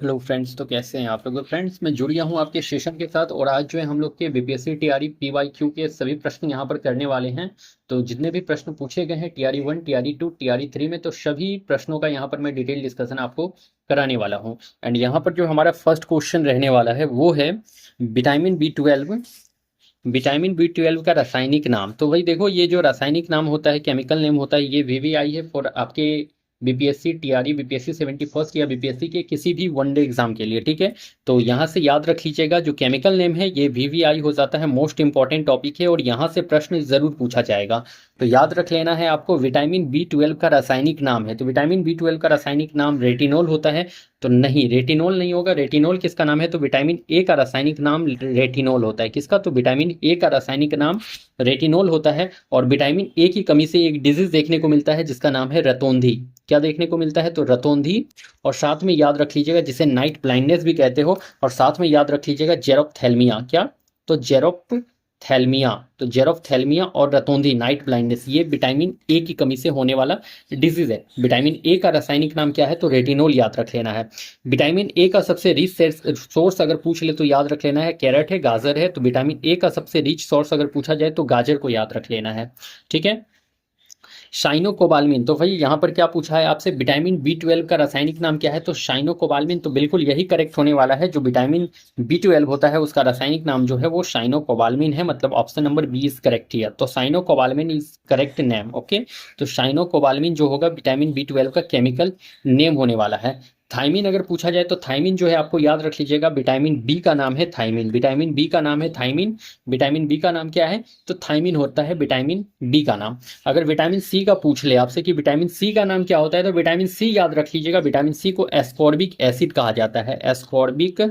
Hello friends, तो कैसे हैं आप लोग। फ्रेंड्स, मैं जुड़ गया हूं आपके सेशन के साथ और आज जो है हम लोग के बीपीएससी टीआरई पीवाईक्यू के सभी प्रश्न यहां पर करने वाले हैं। तो जितने भी प्रश्न पूछे गए हैं टीआरई 1, टीआरई 2, टीआरई 3 में, तो सभी प्रश्नों का यहां पर मैं डिटेल डिस्कशन आपको कराने वाला हूं। एंड यहाँ पर जो हमारा फर्स्ट क्वेश्चन रहने वाला है वो है विटामिन बी 12। विटामिन बी 12 का रासायनिक नाम। तो भाई देखो, ये जो रासायनिक नाम होता है, केमिकल नेम होता है, ये वीवीआई है फॉर आपके बीपीएससी टीआरई, बीपीएससी 71st या बीपीएससी के किसी भी वनडे एग्जाम के लिए। ठीक है, तो यहाँ से याद रख लीजिएगा, जो केमिकल नेम है ये वीवीआई हो जाता है। मोस्ट इंपॉर्टेंट टॉपिक है और यहाँ से प्रश्न जरूर पूछा जाएगा। तो याद रख लेना है आपको, विटामिन बी 12 का रासायनिक नाम है। तो विटामिन बी 12 का रासायनिक नाम रेटिनोल होता है। तो नहीं, रेटिनोल नहीं होगा। रेटिनोल किसका नाम है? तो विटामिन ए का रासायनिक नाम रेटिनोल होता है। किसका? तो विटामिन ए का रासायनिक नाम रेटिनोल होता है। और विटामिन ए की कमी से एक डिजीज देखने को मिलता है जिसका नाम है रतौंधी। क्या देखने को मिलता है? तो रतौंधी। और साथ में याद रख लीजिएगा, जिसे नाइट ब्लाइंडनेस भी कहते हो। और साथ में याद रख लीजिएगा जेरोप्थेल्मिया। क्या? तो जेरोप्थेल्मिया। तो जेरोप्थेल्मिया और रतौंधी, नाइट ब्लाइंडनेस, ये विटामिन ए की कमी से होने वाला डिजीज है। विटामिन ए का रासायनिक नाम क्या है? तो रेटिनोल याद रख लेना है। विटामिन ए का सबसे रिच सोर्स अगर पूछ ले तो याद रख लेना है कैरेट है, गाजर है। तो विटामिन ए का सबसे रिच सोर्स अगर पूछा जाए तो गाजर को याद रख लेना है। ठीक है। शाइनोकोबाल्मिन। तो भाई यहाँ पर क्या पूछा है आपसे? विटामिन बी 12 का रासायनिक नाम क्या है? तो शाइनोकोबाल्मिन। तो बिल्कुल यही करेक्ट होने वाला है। जो विटामिन बी 12 होता है उसका रासायनिक नाम जो है वो शाइनोकोबाल्मिन है। मतलब option number B is correct here. तो cyanocobalamin is correct name. Okay, तो शाइनोकोबाल्मिन जो होगा विटामिन बी 12 का केमिकल नेम होने वाला है। थाइमिन अगर पूछा जाए तो थाइमिन जो है आपको याद रख लीजिएगा, विटामिन बी का नाम है थाइमिन। विटामिन बी का नाम है थाइमिन। विटामिन बी का नाम क्या है? तो थाइमिन होता है विटामिन बी का नाम। अगर विटामिन सी का पूछ ले आपसे कि विटामिन सी का नाम क्या होता है, तो विटामिन सी याद रख लीजिएगा, विटामिन सी को एस्कॉर्बिक एसिड कहा जाता है। एस्कॉर्बिक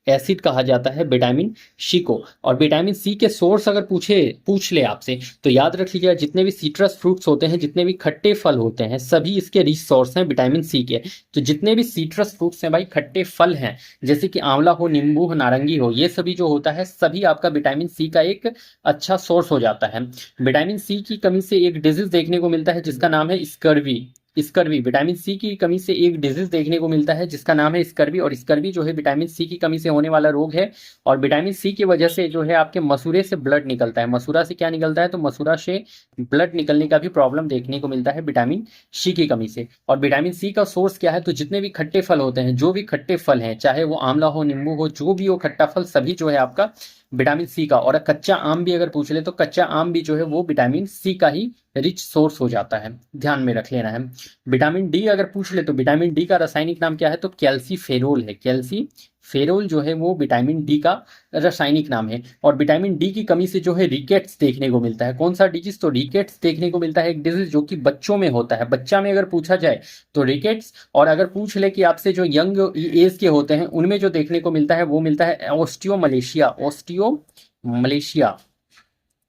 एसिड कहा जाता है विटामिन सी को। और विटामिन सी के सोर्स अगर पूछ ले आपसे, तो याद रख लीजिएगा, जितने भी सिट्रस फ्रूट्स होते हैं, जितने भी खट्टे फल होते हैं, सभी इसके रिच सोर्स हैं विटामिन सी के। तो जितने भी सिट्रस फ्रूट्स हैं भाई, खट्टे फल हैं, जैसे कि आंवला हो, नींबू हो, नारंगी हो, ये सभी जो होता है, सभी आपका विटामिन सी का एक अच्छा सोर्स हो जाता है। विटामिन सी की कमी से एक डिजीज देखने को मिलता है जिसका नाम है स्कर्वी। स्कर्वी, विटामिन सी की कमी से एक डिजीज देखने को मिलता है जिसका नाम है स्कर्वी। और स्कर्वी जो है विटामिन सी की कमी से होने वाला रोग है। और विटामिन सी की वजह से जो है आपके मसूरे से ब्लड निकलता है। मसूरा से क्या निकलता है? तो मसूरा से ब्लड निकलने का भी प्रॉब्लम देखने को मिलता है विटामिन सी की कमी से। और विटामिन सी का सोर्स क्या है? तो जितने भी खट्टे फल होते हैं, जो भी खट्टे फल हैं, चाहे वो आंवला हो, नींबू हो, जो भी हो खट्टा फल, सभी जो है आपका विटामिन सी का। और कच्चा आम भी अगर पूछ ले तो कच्चा आम भी जो है वो विटामिन सी का ही रिच सोर्स हो जाता है। ध्यान में रख लेना है। विटामिन डी अगर पूछ ले तो विटामिन डी का रासायनिक नाम क्या है? तो कैल्सीफेरोल है। कैल्सीफेरोल जो है वो विटामिन डी का रासायनिक नाम है। और विटामिन डी की कमी से जो है रिकेट्स देखने को मिलता है। कौन सा डिजीज? तो रिकेट्स देखने को मिलता है, एक डिजीज जो कि बच्चों में होता है। बच्चा में अगर पूछा जाए तो रिकेट्स। और अगर पूछ ले कि आपसे जो यंग एज के होते हैं, उनमें जो देखने को मिलता है वो मिलता है ऑस्टियोमलेशिया। Osteomalacia,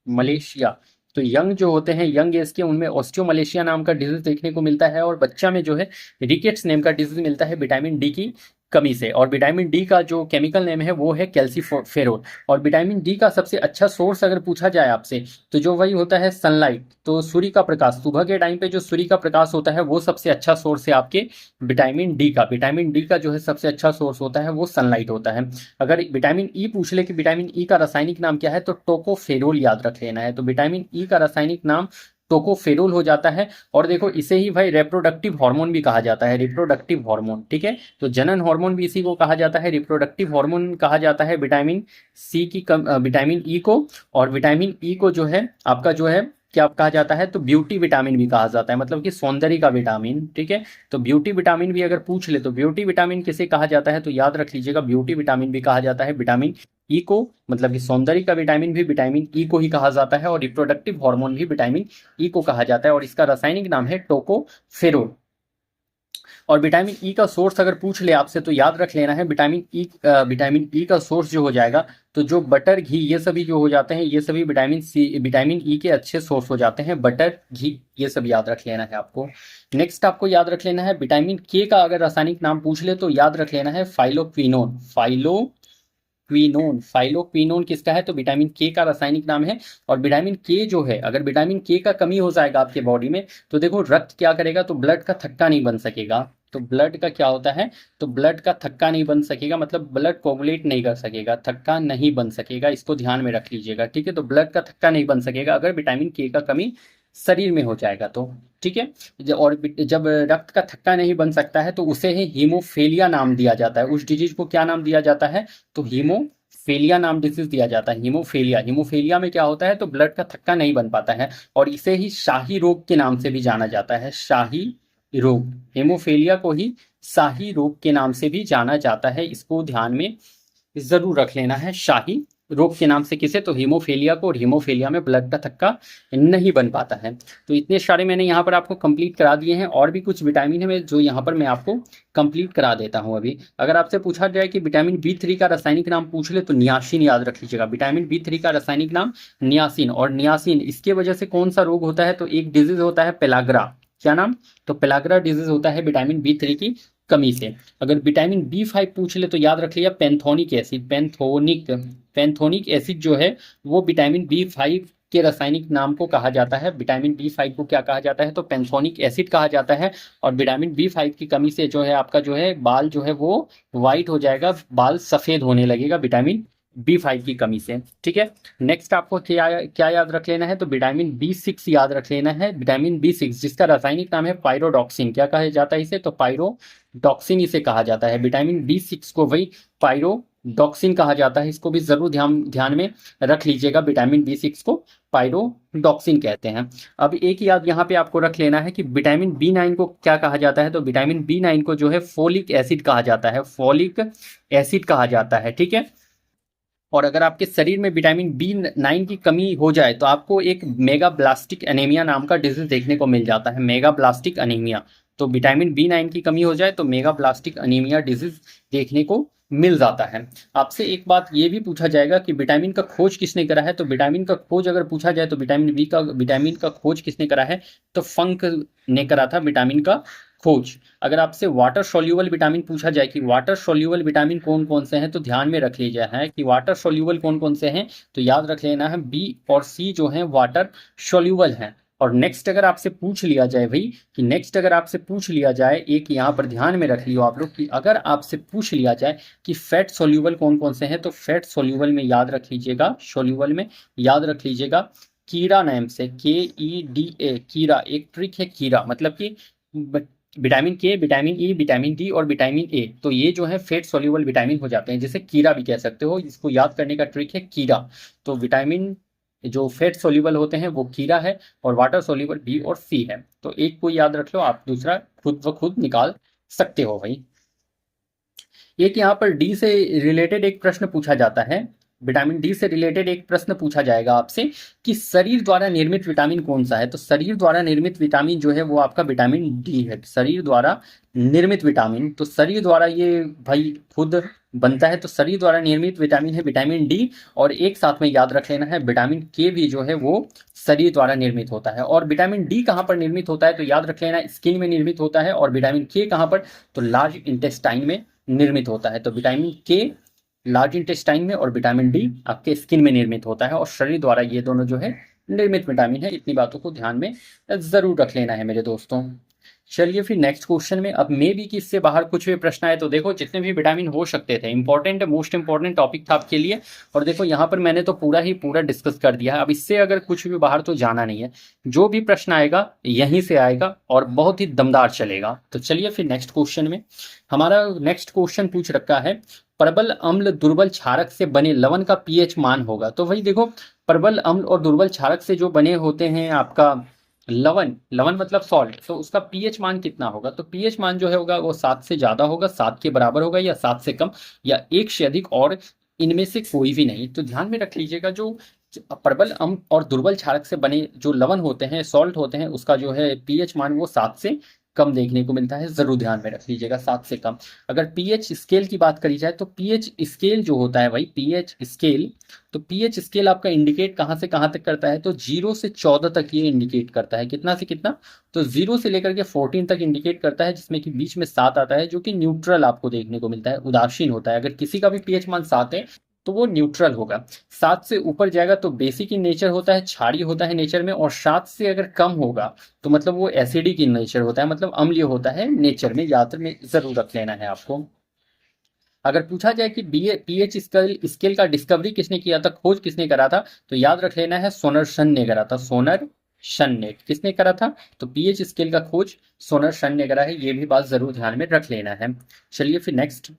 Malaysia. तो यंग जो होते हैं, यंग एज के, उनमें ऑस्टियोमलेशिया नाम का डिजीज देखने को मिलता है। और बच्चा में जो है रिकेट्स नेम का डिजीज मिलता है विटामिन डी की कमी से। और विटामिन डी का जो केमिकल नेम है वो है कैल्सीफेरोल। और विटामिन डी का सबसे अच्छा सोर्स अगर पूछा जाए आपसे, तो जो वही होता है सनलाइट। तो सूर्य का प्रकाश, सुबह के टाइम पे जो सूर्य का प्रकाश होता है वो सबसे अच्छा सोर्स है आपके विटामिन डी का। विटामिन डी का जो है सबसे अच्छा सोर्स होता है वो सनलाइट होता है। अगर विटामिन ई पूछ ले कि विटामिन ई का रासायनिक नाम क्या है, तो टोकोफेरोल याद रख लेना है। तो विटामिन ई का रासायनिक नाम टोकोफेरोल हो जाता है। और देखो, इसे ही भाई रिप्रोडक्टिव हार्मोन भी कहा जाता है। रिप्रोडक्टिव हार्मोन, ठीक है, तो जनन हार्मोन भी इसी को कहा जाता है, रिप्रोडक्टिव हार्मोन कहा जाता है विटामिन सी की विटामिन ई को। और विटामिन ई को जो है आपका जो है क्या कहा जाता है? तो ब्यूटी विटामिन भी कहा जाता है, मतलब कि सौंदर्य का विटामिन। ठीक है, तो ब्यूटी विटामिन भी अगर पूछ ले तो ब्यूटी विटामिन किसे कहा जाता है? तो याद रख लीजिएगा, ब्यूटी विटामिन भी कहा जाता है विटामिन ई को। मतलब कि सौंदर्य का विटामिन भी विटामिन ई को ही कहा जाता है। और रिप्रोडक्टिव हार्मोन भी विटामिन ई को कहा जाता है। और इसका रासायनिक नाम है टोकोफेरोल। और विटामिन ई का सोर्स अगर पूछ ले आपसे तो याद रख लेना है, विटामिन ई का सोर्स जो हो जाएगा, तो जो बटर, घी, ये सभी जो हो जाते हैं, ये सभी विटामिन ई के अच्छे सोर्स हो जाते हैं। बटर, घी, ये सब याद रख लेना है आपको। नेक्स्ट आपको याद रख लेना है, विटामिन के का अगर रासायनिक नाम पूछ ले तो याद रख लेना है फाइलोक्विनोन। फाइलोक्विनोन किसका है? तो विटामिन के का रासायनिक नाम है। और विटामिन के जो है, अगर विटामिन के का कमी हो जाएगा आपके बॉडी में, तो देखो रक्त क्या करेगा? तो ब्लड का थक्का नहीं बन सकेगा। तो ब्लड का क्या होता है, तो ब्लड का थक्का नहीं बन सकेगा, मतलब ब्लड कोगुलेट नहीं कर सकेगा, थक्का नहीं बन सकेगा, इसको ध्यान में रख लीजिएगा, ठीक है। तो ब्लड का थक्का नहीं बन सकेगा अगर विटामिन के का कमी शरीर में हो जाएगा तो, ठीक है। और जब रक्त का थक्का नहीं बन सकता है तो उसे ही हीमोफेलिया नाम दिया जाता है। उस डिजीज को क्या नाम दिया जाता है, तो हीमोफेलिया नाम डिजीज दिया जाता है। हीमोफेलिया, हीमोफेलिया में क्या होता है, तो ब्लड का थक्का नहीं बन पाता है, और इसे ही शाही रोग के नाम से भी जाना जाता है। शाही रोग, हेमोफेलिया को ही शाही रोग के नाम से भी जाना जाता है, इसको ध्यान में जरूर रख लेना है। शाही रोग के नाम से किसे, तो हीमोफेलिया को, और हीमोफेलिया में ब्लड का थक्का नहीं बन पाता है। तो इतने सारे मैंने यहाँ पर आपको कंप्लीट करा दिए हैं, और भी कुछ विटामिन है जो यहाँ पर मैं आपको कंप्लीट करा देता हूँ अभी। अगर आपसे पूछा जाए कि विटामिन बी3 का रासायनिक नाम पूछ ले तो नियासिन याद रख लीजिएगा। विटामिन बी3 का रासायनिक नाम नियासिन, और नियासिन इसके वजह से कौन सा रोग होता है, तो एक डिजीज होता है पेलाग्रा। क्या नाम, तो पेलाग्रा डिजीज होता है विटामिन बी3 की कमी से। अगर विटामिन बी5 पूछ ले तो याद रख लिया पैंथोनिक एसिड। पैंथोनिक एसिड जो है वो विटामिन बी5 के रासायनिक नाम को कहा जाता है। विटामिन बी5 को क्या कहा जाता है, तो पैंथोनिक एसिड कहा जाता है। और विटामिन बी5 की कमी से जो है आपका जो है बाल जो है वो वाइट हो जाएगा, बाल सफेद होने लगेगा विटामिन बी5 की कमी से, ठीक है। नेक्स्ट आपको क्या क्या याद रख लेना है, तो विटामिन बी6 याद रख लेना है। विटामिन बी6 जिसका रासायनिक नाम है पायरोडॉक्सिन, क्या कहा जाता है इसे, तो पायरोडॉक्सिन इसे कहा जाता है। विटामिन बी6 को वही पायरोडॉक्सिन कहा जाता है, इसको भी जरूर ध्यान में रख लीजिएगा। विटामिन बी6 को पायरोडॉक्सिन कहते हैं। अब एक याद यहाँ पे आपको रख लेना है कि विटामिन बी9 को क्या कहा जाता है, तो विटामिन बी9 को जो है फोलिक एसिड कहा जाता है। फोलिक एसिड कहा जाता है, ठीक है। और अगर आपके शरीर में विटामिन बी9 की कमी हो जाए तो आपको एक मेगाब्लास्टिक एनीमिया नाम का डिजीज देखने को मिल जाता है। मेगाब्लास्टिक एनीमिया, तो विटामिन बी9 की कमी हो जाए तो मेगाब्लास्टिक एनीमिया डिजीज देखने को मिल जाता है। आपसे एक बात ये भी पूछा जाएगा कि विटामिन का खोज किसने करा है, तो विटामिन का खोज अगर पूछा जाए तो विटामिन का खोज किसने करा है, तो फंक ने करा था विटामिन का खोज। अगर आपसे वाटर सोल्यूबल विटामिन पूछा जाए कि वाटर सोल्यूबल विटामिन कौन कौन से हैं, तो ध्यान में रख लीजिए है कि वाटर सोल्यूबल कौन कौन से हैं, तो याद रख लेना है बी और सी जो हैं वाटर सोल्यूबल हैं। और नेक्स्ट अगर आपसे पूछ लिया जाए भाई कि नेक्स्ट अगर आपसे पूछ लिया जाए, एक यहाँ पर ध्यान में रख लियो आप लोग कि अगर आपसे पूछ लिया जाए कि फैट सोल्यूबल कौन कौन से हैं, तो फैट सोल्यूबल में याद रख लीजिएगा, सोल्यूबल में याद रख लीजिएगा कीरा नाम से, KEDA, कीरा। एक ट्रिक है कीरा, मतलब कि विटामिन के, विटामिन ई, विटामिन डी और विटामिन ए, तो ये जो है फेट सोल्यूबल विटामिन हो जाते हैं, जिसे कीरा भी कह सकते हो। इसको याद करने का ट्रिक है कीरा। तो विटामिन जो फेट सोल्यूबल होते हैं वो कीरा है, और वाटर सोल्यूबल बी और सी है। तो एक को याद रख लो, आप दूसरा खुद ब खुद निकाल सकते हो भाई। एक यहाँ पर डी से रिलेटेड एक प्रश्न पूछा जाता है, विटामिन डी से रिलेटेड एक प्रश्न पूछा जाएगा आपसे कि शरीर द्वारा निर्मित विटामिन कौन सा है। तो शरीर द्वारा निर्मित विटामिन जो है वो आपका विटामिन डी है। शरीर द्वारा निर्मित विटामिन, तो शरीर द्वारा ये भाई खुद बनता है, तो शरीर द्वारा निर्मित विटामिन है विटामिन डी। और एक साथ में याद रख लेना है विटामिन के भी जो है वो शरीर द्वारा निर्मित होता है। और विटामिन डी कहाँ पर निर्मित होता है, तो याद रख लेना स्किन में निर्मित होता है। और विटामिन के कहाँ पर, तो लार्ज इंटेस्टाइन में निर्मित होता है। तो विटामिन के लार्ज इंटेस्टाइन में और विटामिन डी आपके स्किन में निर्मित होता है, और शरीर द्वारा ये दोनों जो है निर्मित विटामिन है। इतनी बातों को ध्यान में जरूर रख लेना है मेरे दोस्तों। चलिए फिर नेक्स्ट क्वेश्चन में, अब मे भी कि इससे बाहर कुछ भी प्रश्न आए तो देखो जितने भी विटामिन हो सकते थे, इंपॉर्टेंट मोस्ट इंपॉर्टेंट टॉपिक था आपके लिए। और देखो यहाँ पर मैंने तो पूरा डिस्कस कर दिया है। अब इससे अगर कुछ भी बाहर तो जाना नहीं है, जो भी प्रश्न आएगा यहीं से आएगा और बहुत ही दमदार चलेगा। तो चलिए फिर नेक्स्ट क्वेश्चन में, हमारा नेक्स्ट क्वेश्चन पूछ रखा है प्रबल अम्ल दुर्बल क्षारक से बने लवण का पीएच मान होगा। तो भाई देखो, प्रबल अम्ल और दुर्बल क्षारक से जो बने होते हैं आपका लवण, लवण मतलब सॉल्ट, तो उसका पीएच मान कितना होगा, तो पीएच मान जो है होगा वो 7 से ज्यादा होगा, 7 के बराबर होगा, या 7 से कम, या 1 से अधिक, और इनमें से कोई भी नहीं। तो ध्यान में रख लीजिएगा जो प्रबल अम्ल और दुर्बल क्षारक से बने जो लवण होते हैं, सॉल्ट होते हैं, उसका जो है पीएच मान वो 7 से कम देखने को मिलता है। जरूर ध्यान में रख लीजिएगा 7 से कम। अगर पीएच स्केल की बात करी जाए तो पीएच स्केल जो होता है भाई, पीएच स्केल, तो पीएच स्केल आपका इंडिकेट कहाँ से कहाँ तक करता है, तो 0 से 14 तक ये इंडिकेट करता है। कितना से कितना, तो 0 से लेकर के 14 तक इंडिकेट करता है, जिसमें कि बीच में 7 आता है जो कि न्यूट्रल आपको देखने को मिलता है, उदासीन होता है। अगर किसी का भी पीएच मान 7 है तो वो न्यूट्रल होगा। 7 से ऊपर जाएगा तो बेसिक इन नेचर होता है, क्षारीय होता है नेचर में, और 7 से अगर कम होगा तो मतलब वो एसिडिक इन नेचर होता है, मतलब अम्लीय होता है नेचर में। याद में जरूर रख लेना है आपको। अगर पूछा जाए कि पीएच स्केल स्केल का डिस्कवरी किसने किया था, खोज किसने करा था, तो याद रख लेना है सोनर शन ने करा था। सोनर शन ने किसने करा था, तो पीएच स्केल का खोज सोनर शन ने करा है। ये भी बात जरूर ध्यान में रख लेना है। चलिए फिर नेक्स्ट,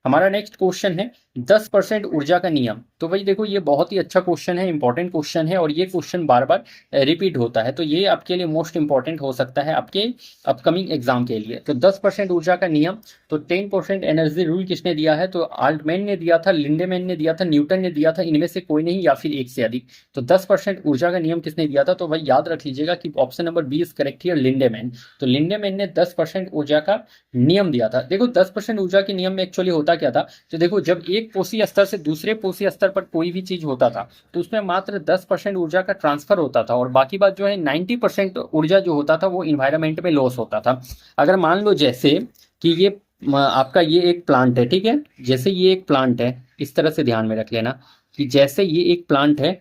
हमारा नेक्स्ट क्वेश्चन है 10% ऊर्जा का नियम। तो भाई देखो ये बहुत ही अच्छा क्वेश्चन है, इंपॉर्टेंट क्वेश्चन है, और ये क्वेश्चन बार बार रिपीट होता है, तो ये आपके लिए मोस्ट इंपॉर्टेंट हो सकता है आपके अपकमिंग एग्जाम के लिए। तो 10% ऊर्जा का नियम, तो 10% एनर्जी रूल किसने दिया है, तो आल्टमैन ने दिया था, लिंडेमैन ने दिया था, न्यूटन ने दिया था, इनमें से कोई नहीं या फिर एक से अधिक। तो 10% ऊर्जा का नियम किसने दिया था, तो भाई याद रख लीजिएगा कि option number B is correct here, Lindeman. तो लिंडेमैन ने 10% ऊर्जा का नियम दिया था। देखो 10% ऊर्जा के नियम में एक्चुअली होता क्या था, तो देखो जब एक पोषी स्तर से दूसरे पोषी स्तर पर कोई भी चीज होता था तो उसमें मात्र 10% ऊर्जा का ट्रांसफर होता था, और बाकी बात जो है 90% ऊर्जा जो होता था वो इन्वायरमेंट में लॉस होता था। अगर मान लो जैसे कि ये आपका ये एक प्लांट है, ठीक है, जैसे ये एक प्लांट है, इस तरह से ध्यान में रख लेना कि जैसे ये एक प्लांट है,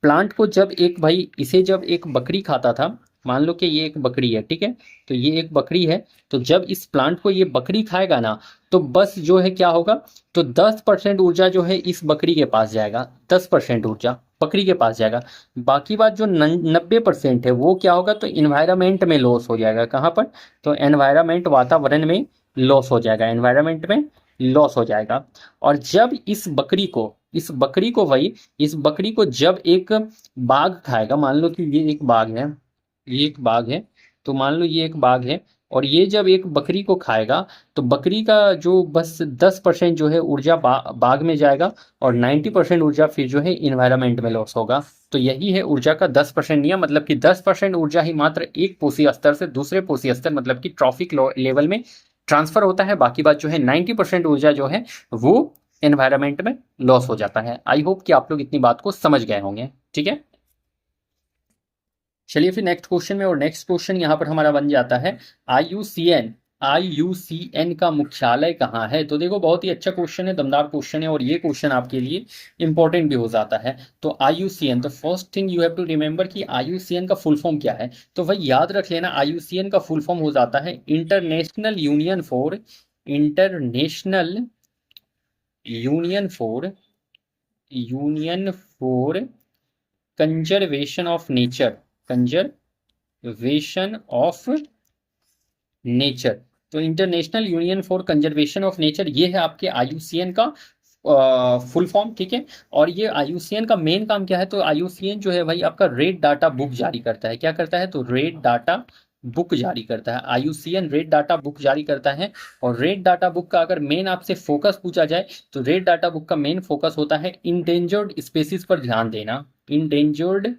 प्लांट को जब एक भाई इसे जब एक बकरी खाता था, मान लो कि ये एक बकरी है, ठीक है, तो ये एक बकरी है, तो जब इस प्लांट को ये बकरी खाएगा ना, तो बस जो है क्या होगा, तो 10% ऊर्जा जो है इस बकरी के पास जाएगा, 10% ऊर्जा बकरी के पास जाएगा। बाकी बात जो 90% है वो क्या होगा, तो इन्वायरमेंट में लॉस हो जाएगा। कहाँ पर, तो एनवायरमेंट वातावरण में लॉस हो जाएगा, एनवायरमेंट में लॉस हो जाएगा। और जब इस बकरी को भाई इस बकरी को जब एक बाघ खाएगा, मान लो कि ये एक बाघ है, ये एक बाघ है, तो मान लो ये एक बाघ है, और ये जब एक बकरी को खाएगा तो बकरी का जो बस 10% जो है ऊर्जा बाघ में जाएगा, और 90% ऊर्जा फिर जो है इन्वायरमेंट में लॉस होगा। तो यही है ऊर्जा का 10% नियम, मतलब कि 10% ऊर्जा ही मात्र एक पोषी स्तर से दूसरे पोषी स्तर मतलब कि ट्रॉफिक लेवल में ट्रांसफर होता है। बाकी बात जो है 90% ऊर्जा जो है वो एनवायरमेंट में लॉस हो जाता है। आई होप कि आप लोग इतनी बात को समझ गए होंगे, ठीक है। चलिए फिर नेक्स्ट क्वेश्चन में, और नेक्स्ट क्वेश्चन यहाँ पर हमारा बन जाता है आईयूसीएन का मुख्यालय कहाँ है। तो देखो बहुत ही अच्छा क्वेश्चन है, दमदार क्वेश्चन है, और ये क्वेश्चन आपके लिए इंपॉर्टेंट भी हो जाता है। तो आईयूसीएन, तो first thing you have to remember कि आईयूसीएन का फुल फॉर्म क्या है। तो भाई याद रख लेना, आईयूसीएन का फुल फॉर्म हो जाता है international union for conservation of nature, conservation of nature. तो international union for conservation of nature, ये है आपके आईयूसीएन का फुल फॉर्म, ठीक है। और ये आईयूसीएन का मेन काम क्या है, तो आईयूसीएन जो है भाई आपका रेड डाटा बुक जारी करता है। क्या करता है, तो रेड डाटा बुक जारी करता है। आईयूसीएन रेड डाटा बुक जारी करता है। और रेड डाटा बुक का अगर मेन आपसे फोकस पूछा जाए, तो रेड डाटा बुक का मेन फोकस होता है इंडेंजर्ड स्पेसीज पर ध्यान देना। इंडेंजर्ड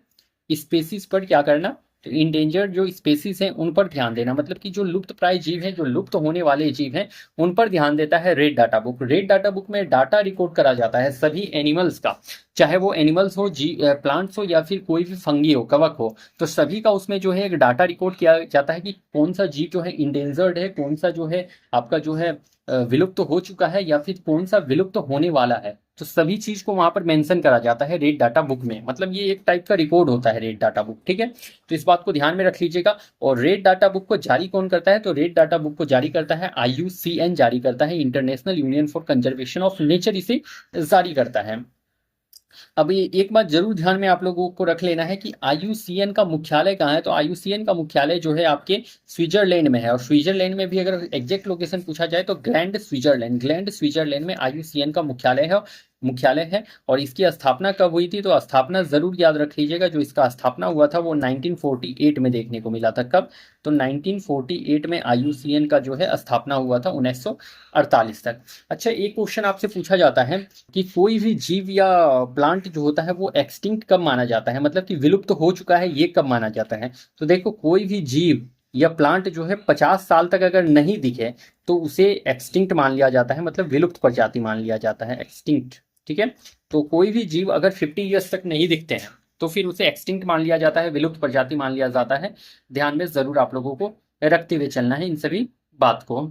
स्पेसीज पर क्या करना, तो इंडेंजर्ड जो स्पेसीज हैं उन पर ध्यान देना, मतलब कि जो लुप्त प्राय जीव हैं, जो लुप्त होने वाले जीव हैं, उन पर ध्यान देता है red data book. Red data book में डाटा रिकॉर्ड करा जाता है सभी एनिमल्स का, चाहे वो एनिमल्स हो, प्लांट्स हो, या फिर कोई भी फंगी हो, कवक हो, तो सभी का उसमें जो है एक डाटा रिकॉर्ड किया जाता है कि कौन सा जीव जो है इंडेंजर्ड है, कौन सा जो है आपका जो है विलुप्त हो चुका है, या फिर कौन सा विलुप्त होने वाला है। तो सभी चीज को वहां पर मेंशन करा जाता है रेड डाटा बुक में, मतलब ये एक टाइप का रिकॉर्ड होता है रेड डाटा बुक, ठीक है। तो इस बात को ध्यान में रख लीजिएगा। और रेड डाटा बुक को जारी कौन करता है, तो रेड डाटा बुक को जारी करता है आईयूसीएन जारी करता है, international union for conservation of nature इसे जारी करता है। अब ये एक बात जरूर ध्यान में आप लोगों को रख लेना है कि आईयूसीएन का मुख्यालय कहाँ है। तो आईयूसीएन का मुख्यालय जो है आपके स्विट्जरलैंड में है, और स्विट्जरलैंड में भी अगर एग्जैक्ट लोकेशन पूछा जाए तो ग्लैंड स्विट्जरलैंड में आईयूसीएन का मुख्यालय है। और इसकी स्थापना कब हुई थी, तो स्थापना जरूर याद रख लीजिएगा, जो इसका स्थापना हुआ था वो 1948 में देखने को मिला था। कब, तो 1948 में आईयूसीएन का जो है स्थापना हुआ था, 1948 तक। अच्छा, एक क्वेश्चन आपसे पूछा जाता है कि कोई भी जीव या प्लांट जो होता है वो एक्सटिंक्ट कब माना जाता है, मतलब कि विलुप्त हो चुका है, ये कब माना जाता है। तो देखो कोई भी जीव या प्लांट जो है 50 साल तक अगर नहीं दिखे तो उसे एक्सटिंक्ट मान लिया जाता है, मतलब विलुप्त प्रजाति मान लिया जाता है, एक्सटिंक्ट, ठीक है। तो कोई भी जीव अगर 50 ईयर्स तक नहीं दिखते हैं तो फिर उसे एक्सटिंक्ट मान लिया जाता है, विलुप्त प्रजाति मान लिया जाता है। ध्यान में जरूर आप लोगों को रखते हुए चलना है इन सभी बात को।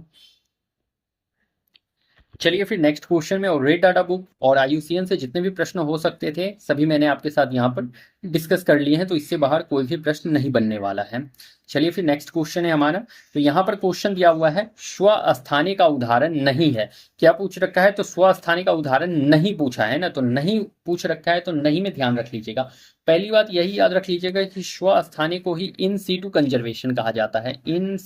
चलिए फिर नेक्स्ट क्वेश्चन में, और रेड डाटा बुक और IUCN से जितने भी प्रश्न हो सकते थे सभी मैंने आपके साथ यहाँ पर डिस्कस कर लिए हैं, तो इससे बाहर कोई भी प्रश्न नहीं बनने वाला है। चलिए फिर नेक्स्ट क्वेश्चन है हमारा। तो यहाँ पर क्वेश्चन दिया हुआ है स्वस्थानी का उदाहरण नहीं है। क्या पूछ रखा है? तो स्वस्थानी का उदाहरण नहीं पूछा है ना, तो नहीं पूछ रखा है तो नहीं में ध्यान रख लीजिएगा। पहली बात यही याद रख लीजिएगा कि स्वस्थानी को ही इन सीटू कंजर्वेशन कहा जाता है। इन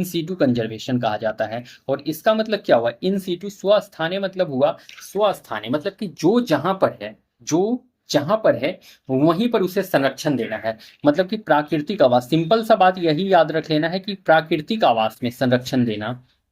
सीटू कंजर्वेशन कहा जाता है। और इसका मतलब क्या हुआ? इन सीटू स्वस्थाने मतलब हुआ, स्वस्थाने मतलब कि जो जहां पर है, जो जहां पर है वहीं पर उसे संरक्षण देना है। मतलब कि प्राकृतिक आवास, सिंपल सा बात यही याद रख लेना है कि प्राकृतिक आवास में संरक्षण देना,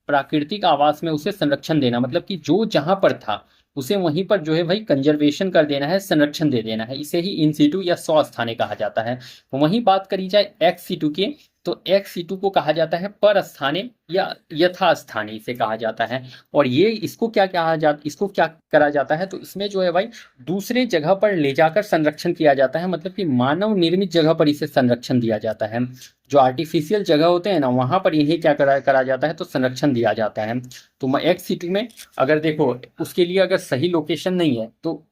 प्राकृतिक आवास में उसे संरक्षण देना मतलब कि जो जहां पर था उसे वहीं पर जो है भाई कंजर्वेशन कर देना है, संरक्षण दे देना है। इसे ही इन सीटू या स्वस्थाने कहा जाता है। वहीं बात करी जाए एक्स सीटू की, तो एक्स सीटू को कहा जाता है पर स्थाने या यथास्थाने इसे कहा जाता है। और ये इसको क्या इसको क्या करा जाता है? तो इसमें जो है भाई दूसरे जगह पर ले जाकर संरक्षण किया जाता है, मतलब कि मानव निर्मित जगह पर इसे संरक्षण दिया जाता है। जो आर्टिफिशियल जगह होते हैं ना वहां पर इन्हें क्या करा जाता है? तो संरक्षण दिया जाता है। तो एक्स सिटी में अगर देखो उसके लिए अगर सही लोकेशन नहीं है तो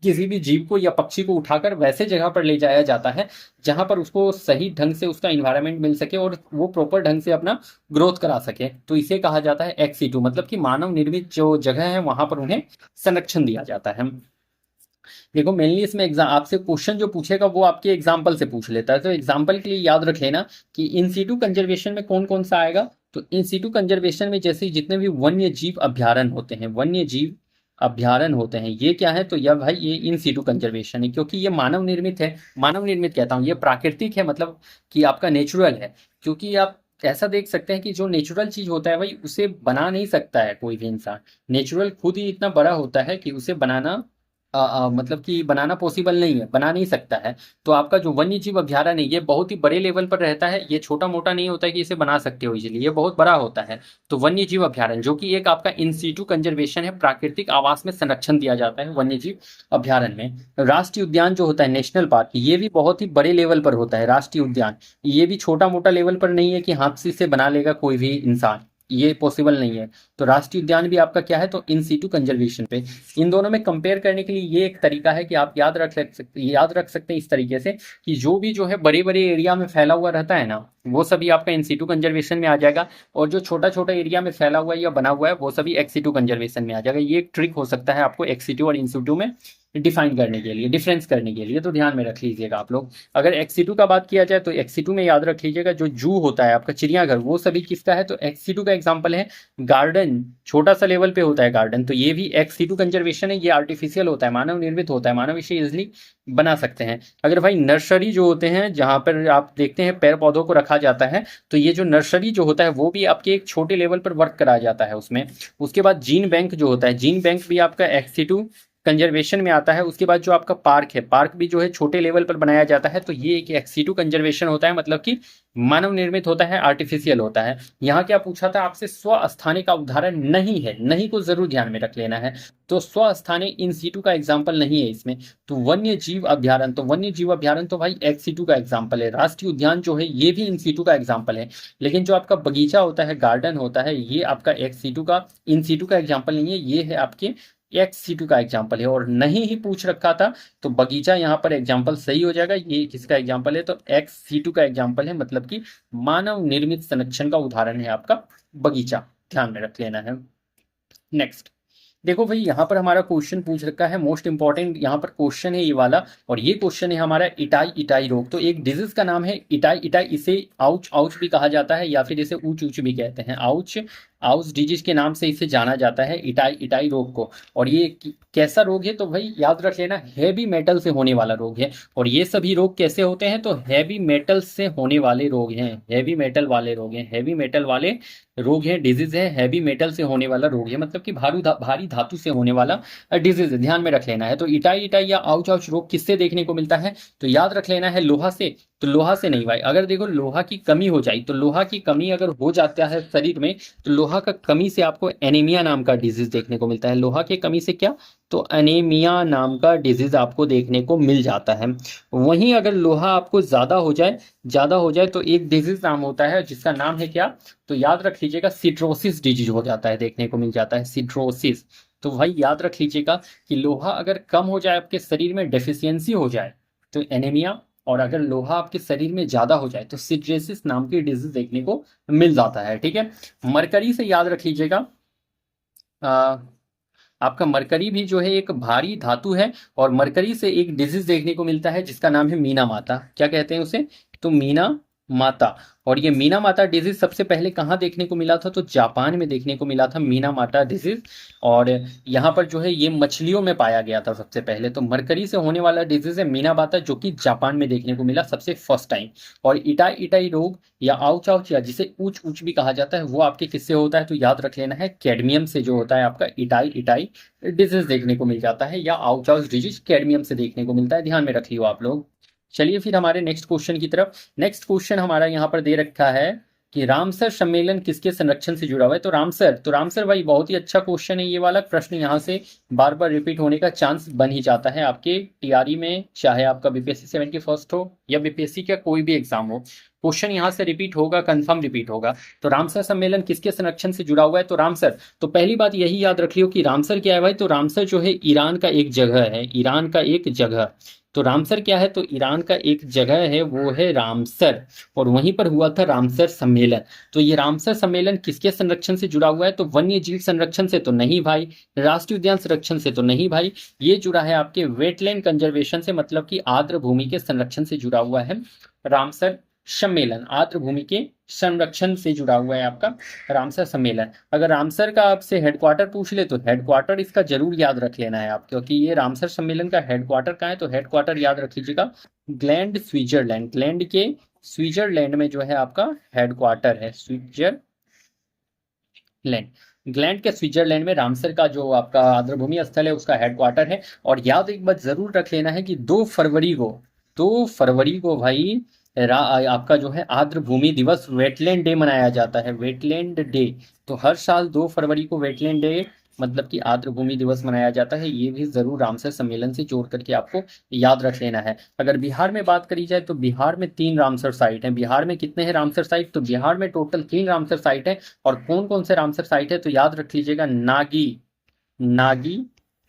किसी भी जीव को या पक्षी को उठाकर वैसे जगह पर ले जाया जाता है जहां पर उसको सही ढंग से उसका इन्वायरमेंट मिल सके और वो प्रॉपर ढंग से अपना ग्रोथ करा सके। तो इसे कहा जाता है एक्स सीटू, मतलब कि मानव निर्मित जो जगह है वहां पर उन्हें संरक्षण दिया जाता है। देखो मेनली इसमें एग्जाम आपसे क्वेश्चन जो पूछेगा वो आपके एग्जाम्पल से पूछ लेता है। तो एग्जाम्पल के लिए याद रख लेना कि इन सीटू कंजर्वेशन में कौन कौन सा आएगा। तो इन सीटू कंजर्वेशन में जैसे जितने भी वन्य जीव अभ्यारण्य होते हैं, वन्य जीव अभ्यारण्य होते हैं, ये क्या है? तो यह भाई ये इन सीटू कंजर्वेशन है, क्योंकि ये मानव निर्मित है। मानव निर्मित कहता हूँ, ये प्राकृतिक है, मतलब कि आपका नेचुरल है। क्योंकि आप ऐसा देख सकते हैं कि जो नेचुरल चीज होता है भाई उसे बना नहीं सकता है कोई भी इंसान। नेचुरल खुद ही इतना बड़ा होता है कि उसे बनाना मतलब कि बनाना पॉसिबल नहीं है, बना नहीं सकता है। तो आपका जो वन्य जीव अभ्यारण्य है ये बहुत ही बड़े लेवल पर रहता है, ये छोटा मोटा नहीं होता है कि इसे बना सकते हो इजीली, ये बहुत बड़ा होता है। तो वन्य जीव अभ्यारण्य जो कि एक आपका इन सीटू कंजर्वेशन है, प्राकृतिक आवास में संरक्षण दिया जाता है वन्य जीव अभ्यारण्य में। राष्ट्रीय उद्यान जो होता है, नेशनल पार्क, ये भी बहुत ही बड़े लेवल पर होता है। राष्ट्रीय उद्यान ये भी छोटा मोटा लेवल पर नहीं है कि हाथ से इसे बना लेगा कोई भी इंसान, ये पॉसिबल नहीं है। तो राष्ट्रीय उद्यान भी आपका क्या है? तो इन सीटू कंजर्वेशन पे। इन दोनों में कंपेयर करने के लिए ये एक तरीका है कि आप याद रख सकते हैं इस तरीके से कि जो भी जो है बड़े बड़े एरिया में फैला हुआ रहता है ना वो सभी आपका इन सीटू कंजर्वेशन में आ जाएगा, और जो छोटा छोटा एरिया में फैला हुआ है या बना हुआ है वो सभी एक्स सीटू कंजर्वेशन में आ जाएगा। ये एक ट्रिक हो सकता है आपको एक्स सीटू और इन सीटू में डिफाइन करने के लिए, डिफरेंस करने के लिए, तो ध्यान में रख लीजिएगा आप लोग। अगर एक्स2 का बात किया जाए तो एक्स2 में याद रख लीजिएगा जो जू होता है आपका चिड़ियाघर वो सभी किसका है? तो एक्स2 का एग्जांपल है गार्डन, छोटा सा लेवल पे होता है गार्डन, तो ये भी एक्स2 कंजर्वेशन है। ये आर्टिफिशियल होता है, मानव निर्मित होता है, मानव इसे इजिली बना सकते हैं। अगर भाई नर्सरी जो होते हैं जहां पर आप देखते हैं पेड़ पौधों को रखा जाता है, तो ये जो नर्सरी जो होता है वो भी आपके एक छोटे लेवल पर वर्क कराया जाता है उसमें। उसके बाद जीन बैंक जो होता है, जीन बैंक भी आपका एक्स2 कंजर्वेशन में आता है। उसके बाद जो आपका पार्क है, पार्क भी जो है छोटे लेवल पर बनाया जाता है, तो ये एक एक्स2 कंजर्वेशन होता है, मतलब कि मानव निर्मित होता है, आर्टिफिशियल होता है। यहाँ क्या पूछा था आपसे? स्वस्थानी का उदाहरण नहीं है, नहीं को जरूर ध्यान में रख लेना है। तो स्वस्थानी इन सीटू का एग्जाम्पल नहीं है इसमें। तो वन्य जीव अभ्यारण्य, तो वन्य जीव अभ्यारण्य तो भाई एक्स सीटू का एग्जाम्पल है। राष्ट्रीय उद्यान जो है ये भी इन सीटू का एग्जाम्पल है। लेकिन जो आपका बगीचा होता है, गार्डन होता है, ये आपका एक्स सीटू का, इन सीटू का एग्जाम्पल नहीं है, ये है आपके एक्स सीटू का एग्जाम्पल है। और नहीं ही पूछ रखा था तो बगीचा यहाँ पर एग्जाम्पल सही हो जाएगा। ये किसका एग्जाम्पल है? तो एक्स सीटू का एग्जाम्पल है, मतलब कि मानव निर्मित संरक्षण का उदाहरण है आपका बगीचा, ध्यान में रख लेना है। नेक्स्ट देखो भाई यहाँ पर हमारा क्वेश्चन पूछ रखा है, मोस्ट इंपॉर्टेंट यहाँ पर क्वेश्चन है ये वाला, और ये क्वेश्चन है हमारा इटाई रोग। तो एक डिजीज का नाम है इटाई, इसे आउच आउच भी कहा जाता है या फिर इसे ऊच ऊच भी कहते हैं। आउच डिजीज के नाम से इसे जाना जाता है, इटाई रोग को। और ये कैसा रोग है? तो भाई याद रख लेना, हैवी मेटल से होने वाला रोग है। और ये सभी रोग कैसे होते हैं? तो हैवी मेटल से होने वाले रोग हैं, हैवी मेटल वाले रोग हैं, हैवी मेटल वाले रोग है, डिजीज है, हैवी मेटल से होने वाला रोग है, मतलब कि भारी धातु से होने वाला डिजीज है, ध्यान में रख लेना है। तो इटाई या आउच आउच रोग किससे देखने को मिलता है? तो याद रख लेना है लोहा से, तो लोहा से नहीं भाई। अगर देखो लोहा की कमी हो जाए, तो लोहा की कमी अगर हो जाता है शरीर में, तो लोहा का कमी से आपको एनीमिया नाम का डिजीज देखने को मिलता है। लोहा की कमी से क्या, तो एनीमिया नाम का डिजीज आपको देखने को मिल जाता है। वहीं अगर लोहा आपको ज़्यादा हो जाए तो एक डिजीज नाम होता है जिसका नाम है क्या, तो याद रख लीजिएगा सिट्रोसिस डिजीज हो जाता है, देखने को मिल जाता है सिट्रोसिस। तो भाई याद रख लीजिएगा कि लोहा अगर कम हो जाए आपके शरीर में, डेफिशिएंसी हो जाए, तो एनीमिया, और अगर लोहा आपके शरीर में ज्यादा हो जाए तो सिट्रेसिस नाम की डिजीज देखने को मिल जाता है। ठीक है। मरकरी से याद रख लीजिएगा, आ, आपका मरकरी भी जो है एक भारी धातु है, और मरकरी से एक डिजीज देखने को मिलता है जिसका नाम है मीना माता। क्या कहते हैं उसे, तो मीना माता। और ये मीना माता डिजीज सबसे पहले कहाँ देखने को मिला था, तो जापान में देखने को मिला था मीना माता डिजीज। और यहाँ पर जो है ये मछलियों में पाया गया था सबसे पहले। तो मरकरी से होने वाला डिजीज है मीना माता, जो कि जापान में देखने को मिला सबसे फर्स्ट टाइम। और इटाई इटाई रोग या आउच आउच, या जिसे ऊच ऊच भी कहा जाता है, वो आपके किससे होता है, तो याद रख लेना है कैडमियम से जो होता है आपका इटाई इटाई डिजीज देखने को मिल जाता है, या आउचाउस डिजीज कैडमियम से देखने को मिलता है। ध्यान में रख लियो आप लोग। चलिए फिर हमारे नेक्स्ट क्वेश्चन की तरफ। नेक्स्ट क्वेश्चन हमारा यहाँ पर दे रखा है कि रामसर सम्मेलन किसके संरक्षण से जुड़ा हुआ है, तो रामसर भाई बहुत ही अच्छा क्वेश्चन है। ये वाला प्रश्न यहाँ से बार बार रिपीट होने का चांस बन ही जाता है आपके टीआरई में, चाहे आपका बीपीएससी 71 हो या बीपीएससी का कोई भी एग्जाम हो, क्वेश्चन यहाँ से रिपीट होगा, कंफर्म रिपीट होगा। तो रामसर सम्मेलन किसके संरक्षण से जुड़ा हुआ है, तो रामसर। तो पहली बात यही याद रख लियो कि रामसर क्या है भाई, तो रामसर जो है ईरान का एक जगह है, ईरान का एक जगह। तो रामसर क्या है, तो ईरान का एक जगह है, वो है रामसर। और वहीं पर हुआ था रामसर सम्मेलन। तो ये रामसर सम्मेलन किसके संरक्षण से जुड़ा हुआ है, तो वन्य जीव संरक्षण से तो नहीं भाई, राष्ट्रीय उद्यान संरक्षण से तो नहीं भाई, ये जुड़ा है आपके वेटलैंड कंजर्वेशन से, मतलब कि आर्द्र भूमि के संरक्षण से जुड़ा हुआ है रामसर सम्मेलन। आर्द्र भूमि के संरक्षण से जुड़ा हुआ है आपका रामसर सम्मेलन। अगर रामसर का आपसे हेडक्वार्टर पूछ ले, तो हेडक्वार्टर इसका जरूर याद रख लेना है आप, क्योंकि ये रामसर सम्मेलन का हेडक्वार्टर कहाँ है, तो हेडक्वार्टर याद रख लीजिएगा ग्लैंड स्विट्जरलैंड। ग्लैंड के स्विट्जरलैंड में जो है आपका हेडक्वार्टर है, स्विट्जरलैंड। ग्लैंड के स्विट्जरलैंड में रामसर का जो आपका आर्द्रभूमि स्थल है उसका हेडक्वार्टर है। और याद एक बात जरूर रख लेना है कि 2 फरवरी को भाई आपका जो है आर्द्र भूमि दिवस, वेटलैंड डे मनाया जाता है, वेटलैंड डे। तो हर साल 2 फरवरी को वेटलैंड डे, मतलब कि आर्द्र भूमि दिवस मनाया जाता है। ये भी जरूर रामसर सम्मेलन से जोड़ करके आपको याद रख लेना है। अगर बिहार में बात करी जाए, तो बिहार में 3 रामसर साइट हैं। बिहार में कितने हैं रामसर साइट, तो बिहार में टोटल 3 रामसर साइट है। और कौन कौन से रामसर साइट है, तो याद रख लीजिएगा नागी, नागी,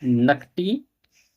नकटी,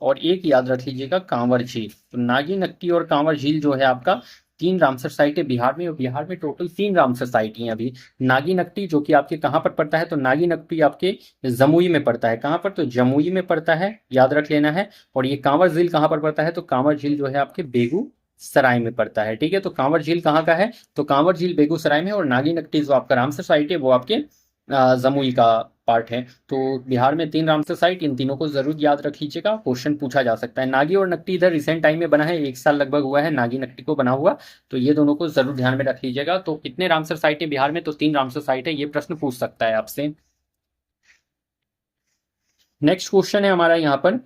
और एक याद रख लीजिएगा कांवर झील। तो नागी, नकटी और कांवर झील जो है आपका 3 रामसर साइट है बिहार में। और बिहार में टोटल 3 रामसर साइट हैं अभी। नागी नकटी जो कि आपके कहाँ पर पड़ता है, तो नागी नकटी आपके जमुई में पड़ता है। कहाँ पर, तो जमुई में पड़ता है, याद रख लेना है। और ये कांवर झील कहाँ पर पड़ता है, तो कांवर झील जो है आपके बेगूसराय में पड़ता है। ठीक है। तो कांवर झील कहाँ का है, तो कांवर झील बेगूसराय में। और नागी नकटी जो आपका रामसर साइट है वो आपके जमुई का पार्ट है। तो बिहार में 3 रामसर साइट, इन तीनों को जरूर याद रख लीजिएगा, क्वेश्चन पूछा जा सकता है। नागी और नकटी इधर रिसेंट टाइम में बना है, 1 साल लगभग हुआ है नागी नकटी को बना हुआ। तो ये दोनों को जरूर ध्यान में रख लीजिएगा। तो कितने रामसर साइट है बिहार में, तो 3 रामसर साइट है। ये प्रश्न पूछ सकता है आपसे। नेक्स्ट क्वेश्चन है हमारा यहाँ पर,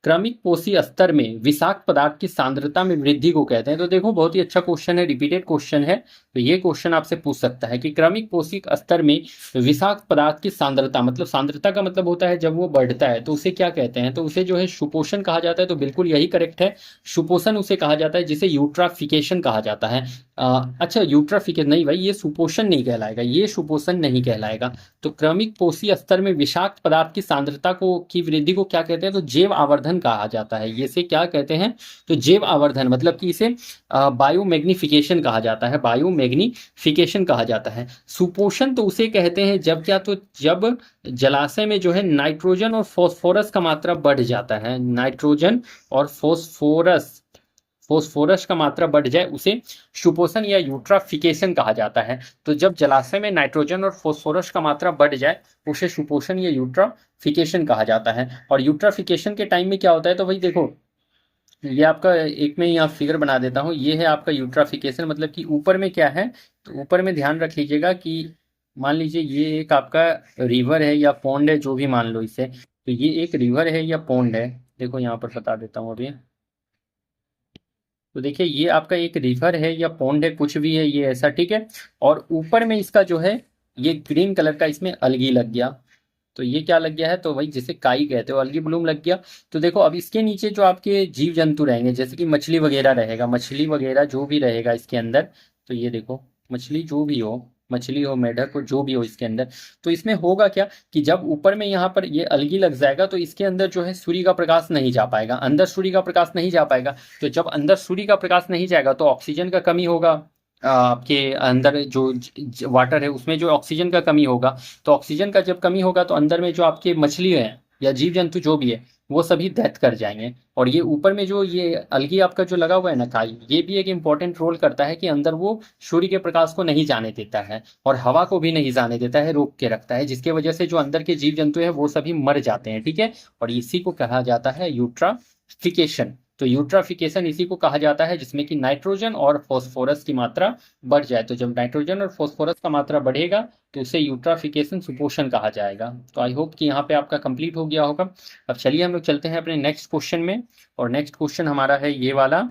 क्रमिक पोषी स्तर में विषाक्त पदार्थ की सांद्रता में वृद्धि को कहते हैं। तो देखो बहुत ही अच्छा क्वेश्चन है, रिपीटेड क्वेश्चन है। तो ये क्वेश्चन आपसे पूछ सकता है कि क्रमिक पोषी स्तर में विषाक्त पदार्थ की सांद्रता, मतलब सांद्रता का मतलब होता है जब वो बढ़ता है, तो उसे क्या कहते हैं, तो उसे जो है सुपोषण कहा जाता है। तो बिल्कुल यही करेक्ट है, सुपोषण उसे कहा जाता है, जिसे यूट्राफिकेशन कहा जाता है। अच्छा यूट्राफिकेशन नहीं भाई, ये सुपोषण नहीं कहलाएगा, ये सुपोषण नहीं कहलाएगा। तो क्रमिक पोषी स्तर में विषाक्त पदार्थ की सांद्रता को की वृद्धि को क्या कहते हैं, तो जैव आवर्धन कहा जाता है। ये से क्या कहते हैं, तो जैव आवर्धन, मतलब कि इसे बायोमैग्निफिकेशन कहा जाता है, बायोमैग्निफिकेशन कहा जाता है। सुपोषण तो उसे कहते हैं जब क्या, तो जब जलाशय में जो है नाइट्रोजन और फॉस्फोरस का मात्रा बढ़ जाता है, नाइट्रोजन और फोस्फोरस का मात्रा बढ़ जाए, उसे सुपोषण या यूट्राफिकेशन कहा जाता है। तो जब जलाशय में नाइट्रोजन और फोस्फोरस का मात्रा बढ़ जाए, उसे सुपोषण या यूट्राफिकेशन कहा जाता है। और यूट्राफिकेशन के टाइम में क्या होता है, तो भाई देखो ये आपका एक में यहाँ फिगर बना देता हूँ। ये है आपका यूट्राफिकेशन, मतलब कि ऊपर में क्या है, तो ऊपर में ध्यान रख लीजिएगा कि मान लीजिए ये एक आपका रिवर है या पॉन्ड है, जो भी मान लो इसे। तो ये एक रिवर है या पॉन्ड है, देखो यहाँ पर बता देता हूँ अभी। तो देखिए ये आपका एक रिवर है या पॉन्ड है, कुछ भी है ये ऐसा, ठीक है। और ऊपर में इसका जो है ये ग्रीन कलर का इसमें अलगी लग गया। तो ये क्या लग गया है, तो वही जिसे काई कहते हो, अलगी ब्लूम लग गया। तो देखो अब इसके नीचे जो आपके जीव जंतु रहेंगे, जैसे कि मछली वगैरह रहेगा, मछली वगैरह जो भी रहेगा इसके अंदर, तो ये देखो मछली जो भी हो, मछली हो, मेढक हो, जो भी हो इसके अंदर, तो इसमें होगा क्या कि जब ऊपर में यहाँ पर ये अलगी लग जाएगा तो इसके अंदर जो है सूर्य का प्रकाश नहीं जा पाएगा, अंदर सूर्य का प्रकाश नहीं जा पाएगा। तो जब अंदर सूर्य का प्रकाश नहीं जाएगा तो ऑक्सीजन का कमी होगा, आपके अंदर जो वाटर है उसमें जो ऑक्सीजन का कमी होगा। तो ऑक्सीजन का जब कमी होगा तो अंदर में जो आपके मछली है या जीव जंतु जो भी है वो सभी डेथ कर जाएंगे। और ये ऊपर में जो ये अलगी आपका जो लगा हुआ है ना काई, ये भी एक इंपॉर्टेंट रोल करता है कि अंदर वो सूर्य के प्रकाश को नहीं जाने देता है और हवा को भी नहीं जाने देता है, रोक के रखता है, जिसकी वजह से जो अंदर के जीव जंतु है वो सभी मर जाते हैं, ठीक है। और इसी को कहा जाता है यूट्राफिकेशन। तो यूट्राफिकेशन इसी को कहा जाता है जिसमें कि नाइट्रोजन और फॉस्फोरस की मात्रा बढ़ जाए। तो जब नाइट्रोजन और फॉस्फोरस का मात्रा बढ़ेगा तो उसे यूट्राफिकेशन, सुपोषण कहा जाएगा। तो आई होप कि यहाँ पे आपका कंप्लीट हो गया होगा। अब चलिए हम लोग चलते हैं अपने नेक्स्ट क्वेश्चन में। और नेक्स्ट क्वेश्चन हमारा है ये वाला,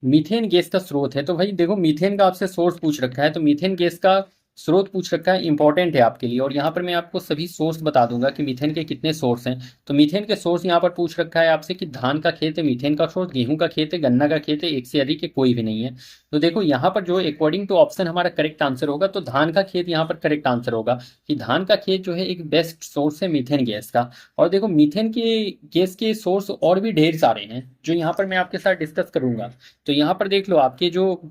मीथेन गैस का स्रोत है। तो भाई देखो मीथेन का आपसे सोर्स पूछ रखा है, तो मीथेन गैस का स्रोत पूछ रखा है, इंपॉर्टेंट है आपके लिए। और यहाँ पर मैं आपको सभी सोर्स बता दूंगा कि मीथेन के कितने सोर्स हैं। तो मीथेन के सोर्स यहाँ पर पूछ रखा है आपसे कि धान का खेत है मीथेन का सोर्स, गेहूं का खेत है, गन्ना का खेत है, एक से अधिक है, कोई भी नहीं है। तो देखो यहाँ पर जो अकॉर्डिंग टू ऑप्शन हमारा करेक्ट आंसर होगा, तो धान का खेत यहाँ पर करेक्ट आंसर होगा कि धान का खेत जो है एक बेस्ट सोर्स है मीथेन गैस का। और देखो मीथेन के गैस के सोर्स और भी ढेर सारे हैं जो यहाँ पर मैं आपके साथ डिस्कस करूंगा। तो यहाँ पर देख लो आपके जो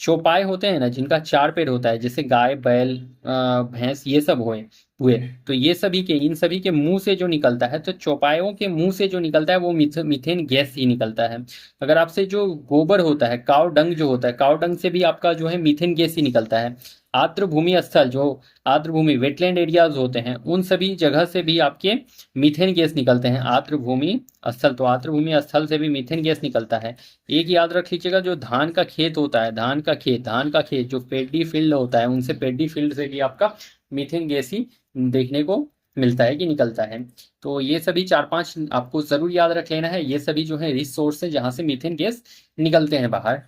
चौपाए होते हैं ना, जिनका चार पैर होता है, जैसे गाय, बैल, भैंस, ये सब हुए, तो ये सभी के, इन सभी के मुंह से जो निकलता है, तो चौपायों के मुंह से जो निकलता है वो मीथेन गैस ही निकलता है। अगर आपसे जो गोबर होता है, काव डंग जो होता है, काव डंग से भी आपका जो है मीथेन गैस ही निकलता है। आर्द्र भूमि स्थल, जो आर्द्र भूमि वेटलैंड एरियाज होते हैं, उन सभी जगह से भी आपके मीथेन गैस निकलते हैं। आर्द्र भूमि स्थल, तो आर्द्र भूमि स्थल से भी मीथेन गैस निकलता है। एक याद रख लीजिएगा, जो धान का खेत होता है, धान का खेत जो पेडी फील्ड होता है, उनसे पेडी फील्ड से भी आपका मीथेन गैस ही देखने को मिलता है कि निकलता है। तो ये सभी चार पांच आपको जरूर याद रख लेना है, ये सभी जो है रिसोर्स है जहां से मीथेन गैस निकलते हैं बाहर।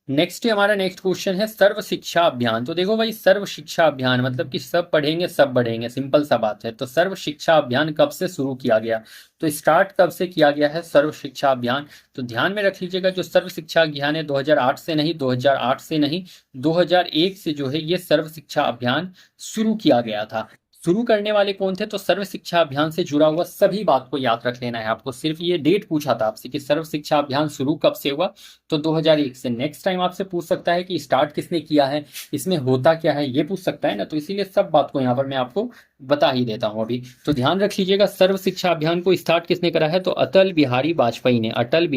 नेक्स्ट हमारा नेक्स्ट क्वेश्चन है सर्व शिक्षा अभियान। तो देखो भाई सर्व शिक्षा अभियान मतलब कि सब पढ़ेंगे सब बढ़ेंगे, सिंपल सा बात है। तो सर्व शिक्षा अभियान कब से शुरू किया गया, तो स्टार्ट कब से किया गया है सर्व शिक्षा अभियान। तो ध्यान में रख लीजिएगा, जो सर्व शिक्षा अभियान है 2008 से नहीं, 2008 से नहीं, 2001 से जो है ये सर्व शिक्षा अभियान शुरू किया गया था। शुरू करने वाले कौन थे, तो सर्व शिक्षा अभियान से जुड़ा हुआ सभी बात को याद रख लेना है आपको। सिर्फ ये डेट पूछा था आपसे कि सर्व शिक्षा अभियान शुरू कब से हुआ, तो 2001 से। नेक्स्ट टाइम आपसे पूछ सकता है कि स्टार्ट किसने किया है, इसमें होता क्या है, ये पूछ सकता है ना। तो इसीलिए सब बात को यहाँ पर मैं आपको बता ही देता हूँ अभी। तो ध्यान रख लीजिएगा, सर्व शिक्षा अभियान को स्टार्ट किसने करा है, तो अटल बिहारी वाजपेयी ने। अटल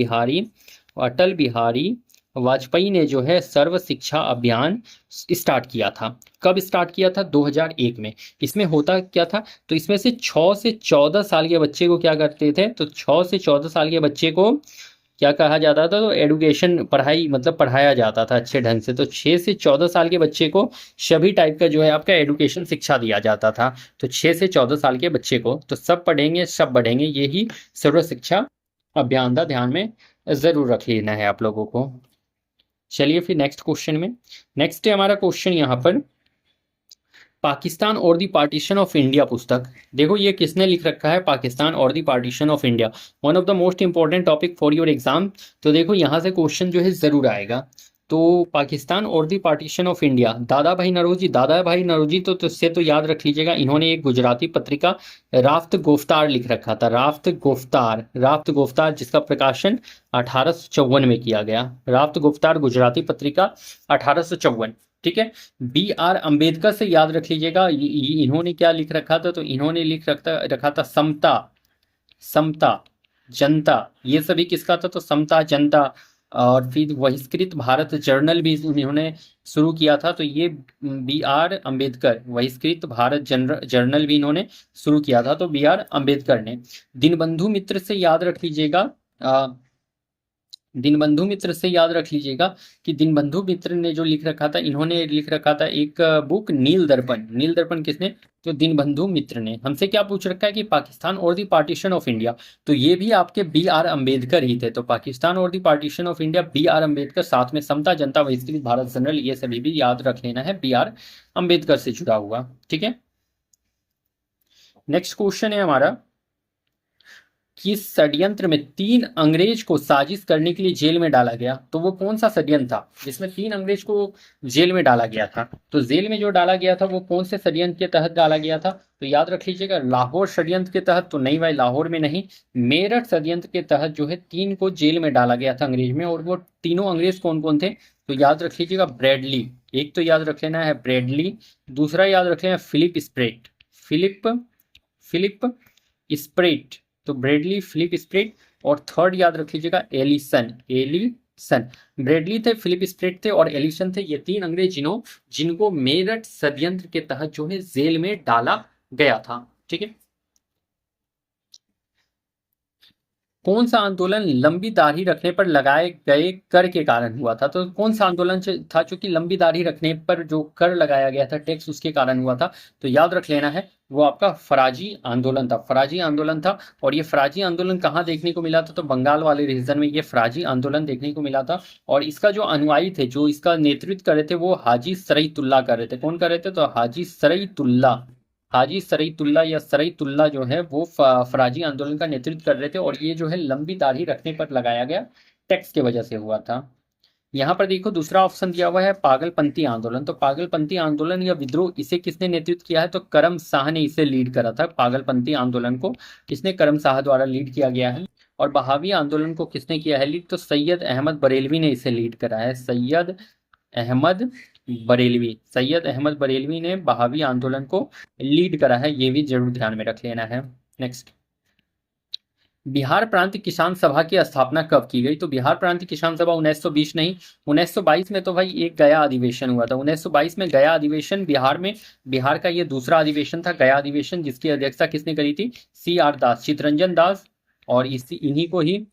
बिहारी वाजपेयी ने जो है सर्व शिक्षा अभियान स्टार्ट किया था। कब स्टार्ट किया था, 2001 में। इसमें होता क्या था, तो इसमें से 6 से 14 साल के बच्चे को क्या करते थे, तो 6 से 14 साल के बच्चे को क्या कहा जाता था, तो एडुकेशन, पढ़ाई मतलब पढ़ाया जाता था अच्छे ढंग से। तो 6 से 14 साल के बच्चे को सभी टाइप का जो है आपका एडुकेशन शिक्षा दिया जाता था। तो 6 से 14 साल के बच्चे को तो सब पढ़ेंगे सब बढ़ेंगे, यही सर्व शिक्षा अभियान था। ध्यान में जरूर रख लेना है आप लोगों को। चलिए फिर नेक्स्ट क्वेश्चन में। नेक्स्ट है हमारा क्वेश्चन यहाँ पर, पाकिस्तान और द पार्टीशन ऑफ इंडिया पुस्तक। देखो ये किसने लिख रखा है, पाकिस्तान और the partition of India, one of the most important topic for your exam. तो देखो यहाँ से क्वेश्चन जो है जरूर आएगा। तो पाकिस्तान और द पार्टीशन ऑफ इंडिया, दादा भाई नौरोजी तो इससे तो याद रख लीजिएगा, इन्होंने एक गुजराती पत्रिका राफ्त गोफ्तार लिख रखा था। राफ्त गोफ्तार जिसका प्रकाशन 1854 में किया गया। राफ्त गोफ्तार गुजराती पत्रिका 1854, ठीक है। बी आर अम्बेडकर से याद रख लीजिएगा, इन्होंने क्या लिख रखा था, तो इन्होंने लिख रखा था समता, समता जनता, ये सभी किसका था, तो समता जनता। और फिर बहिष्कृत भारत जर्नल भी इन्होंने शुरू किया था। तो ये बी आर अम्बेडकर, बहिष्कृत भारत जर्नल भी इन्होंने शुरू किया था, तो बी आर अम्बेडकर ने। दीनबंधु मित्र से याद रख लीजिएगा, दीनबंधु मित्र से याद रख लीजिएगा कि दीनबंधु मित्र ने जो लिख रखा था, इन्होंने लिख रखा था एक बुक नील दर्पण। नील दर्पण किसने? तो दीनबंधु मित्र ने। हमसे क्या पूछ रखा है कि पाकिस्तान और द पार्टीशन ऑफ इंडिया, तो ये भी आपके बी आर अम्बेडकर ही थे। तो पाकिस्तान और the partition of India B R Ambedkar, साथ में समता जनता विस्तृत भारत जनरल, ये सभी भी याद रख लेना है, बी आर अम्बेडकर से जुड़ा हुआ। ठीक है, नेक्स्ट क्वेश्चन है हमारा, किस षड्यंत्र में 3 अंग्रेज को साजिश करने के लिए जेल में डाला गया? तो वो कौन सा षड्यंत्र था जिसमें 3 अंग्रेज को जेल में डाला गया था? तो जेल में जो डाला गया था वो कौन से षड्यंत्र के तहत डाला गया था? तो याद रख लीजिएगा, लाहौर षड्यंत्र के तहत तो नहीं भाई, लाहौर में नहीं, मेरठ षड्यंत्र के तहत जो है 3 को जेल में डाला गया था अंग्रेज में। और वो तीनों अंग्रेज कौन कौन थे? तो याद रख लीजिएगा, ब्रैडली, एक तो याद रख लेना है ब्रैडली, दूसरा याद रख लेना फिलिप स्प्रेट, फिलिप स्प्रेट, तो ब्रेडली, फिलिप स्प्रेट, और थर्ड याद रख लीजिएगा एलिसन। ब्रेडली थे, फिलिप स्प्रेट थे और एलिसन थे, ये 3 अंग्रेज जिनको मेरठ षड्यंत्र के तहत जो है जेल में डाला गया था। ठीक है, कौन सा आंदोलन लंबी दाढ़ी रखने पर लगाए गए कर के कारण हुआ था? तो कौन सा आंदोलन था जो कि लंबी दाढ़ी रखने पर जो कर लगाया गया था, टैक्स, उसके कारण हुआ था? तो याद रख लेना है, वो आपका फराजी आंदोलन था, फराजी आंदोलन था। और ये फराजी आंदोलन कहाँ देखने को मिला था? तो बंगाल वाले रीजन में ये फराजी आंदोलन देखने को मिला था। और इसका जो अनुयायी थे, जो इसका नेतृत्व कर रहे थे, वो हाजी सरईतुल्लाह कर रहे थे। कौन कर रहे थे? तो हाजी सरईतुल्लाह या सरईतुल्लाह जो है वो फराजी आंदोलन का नेतृत्व कर रहे थे। और ये जो है लंबी दाढ़ी रखने पर लगाया गया टैक्स के वजह से हुआ था। यहाँ पर देखो दूसरा ऑप्शन दिया हुआ है पागलपंथी आंदोलन। तो पागलपंथी आंदोलन या विद्रोह, इसे किसने नेतृत्व किया है? तो करम शाह ने इसे लीड करा था। पागलपंथी आंदोलन को किसने? करम शाह द्वारा लीड किया गया है। और बहावी आंदोलन को किसने किया है लीड? तो सैयद अहमद बरेलवी ने इसे लीड करा है। सैयद अहमद बरेलवी ने बहावी आंदोलन को लीड करा है, ये भी जरूर ध्यान में रख लेना है। नेक्स्ट, बिहार प्रांत किसान सभा की स्थापना कब की गई? तो बिहार प्रांत किसान सभा 1920 नहीं, 1922 में तो भाई एक गया अधिवेशन हुआ था। 1922 में गया अधिवेशन बिहार में, बिहार का ये दूसरा अधिवेशन था, गया अधिवेशन, जिसकी अध्यक्षता किसने करी थी? CR दास, चितरंजन दास। और इन्हीं को ही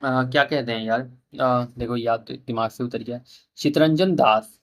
क्या कहते हैं यार, देखो याद दिमाग से उतर गया, चितरंजन दास।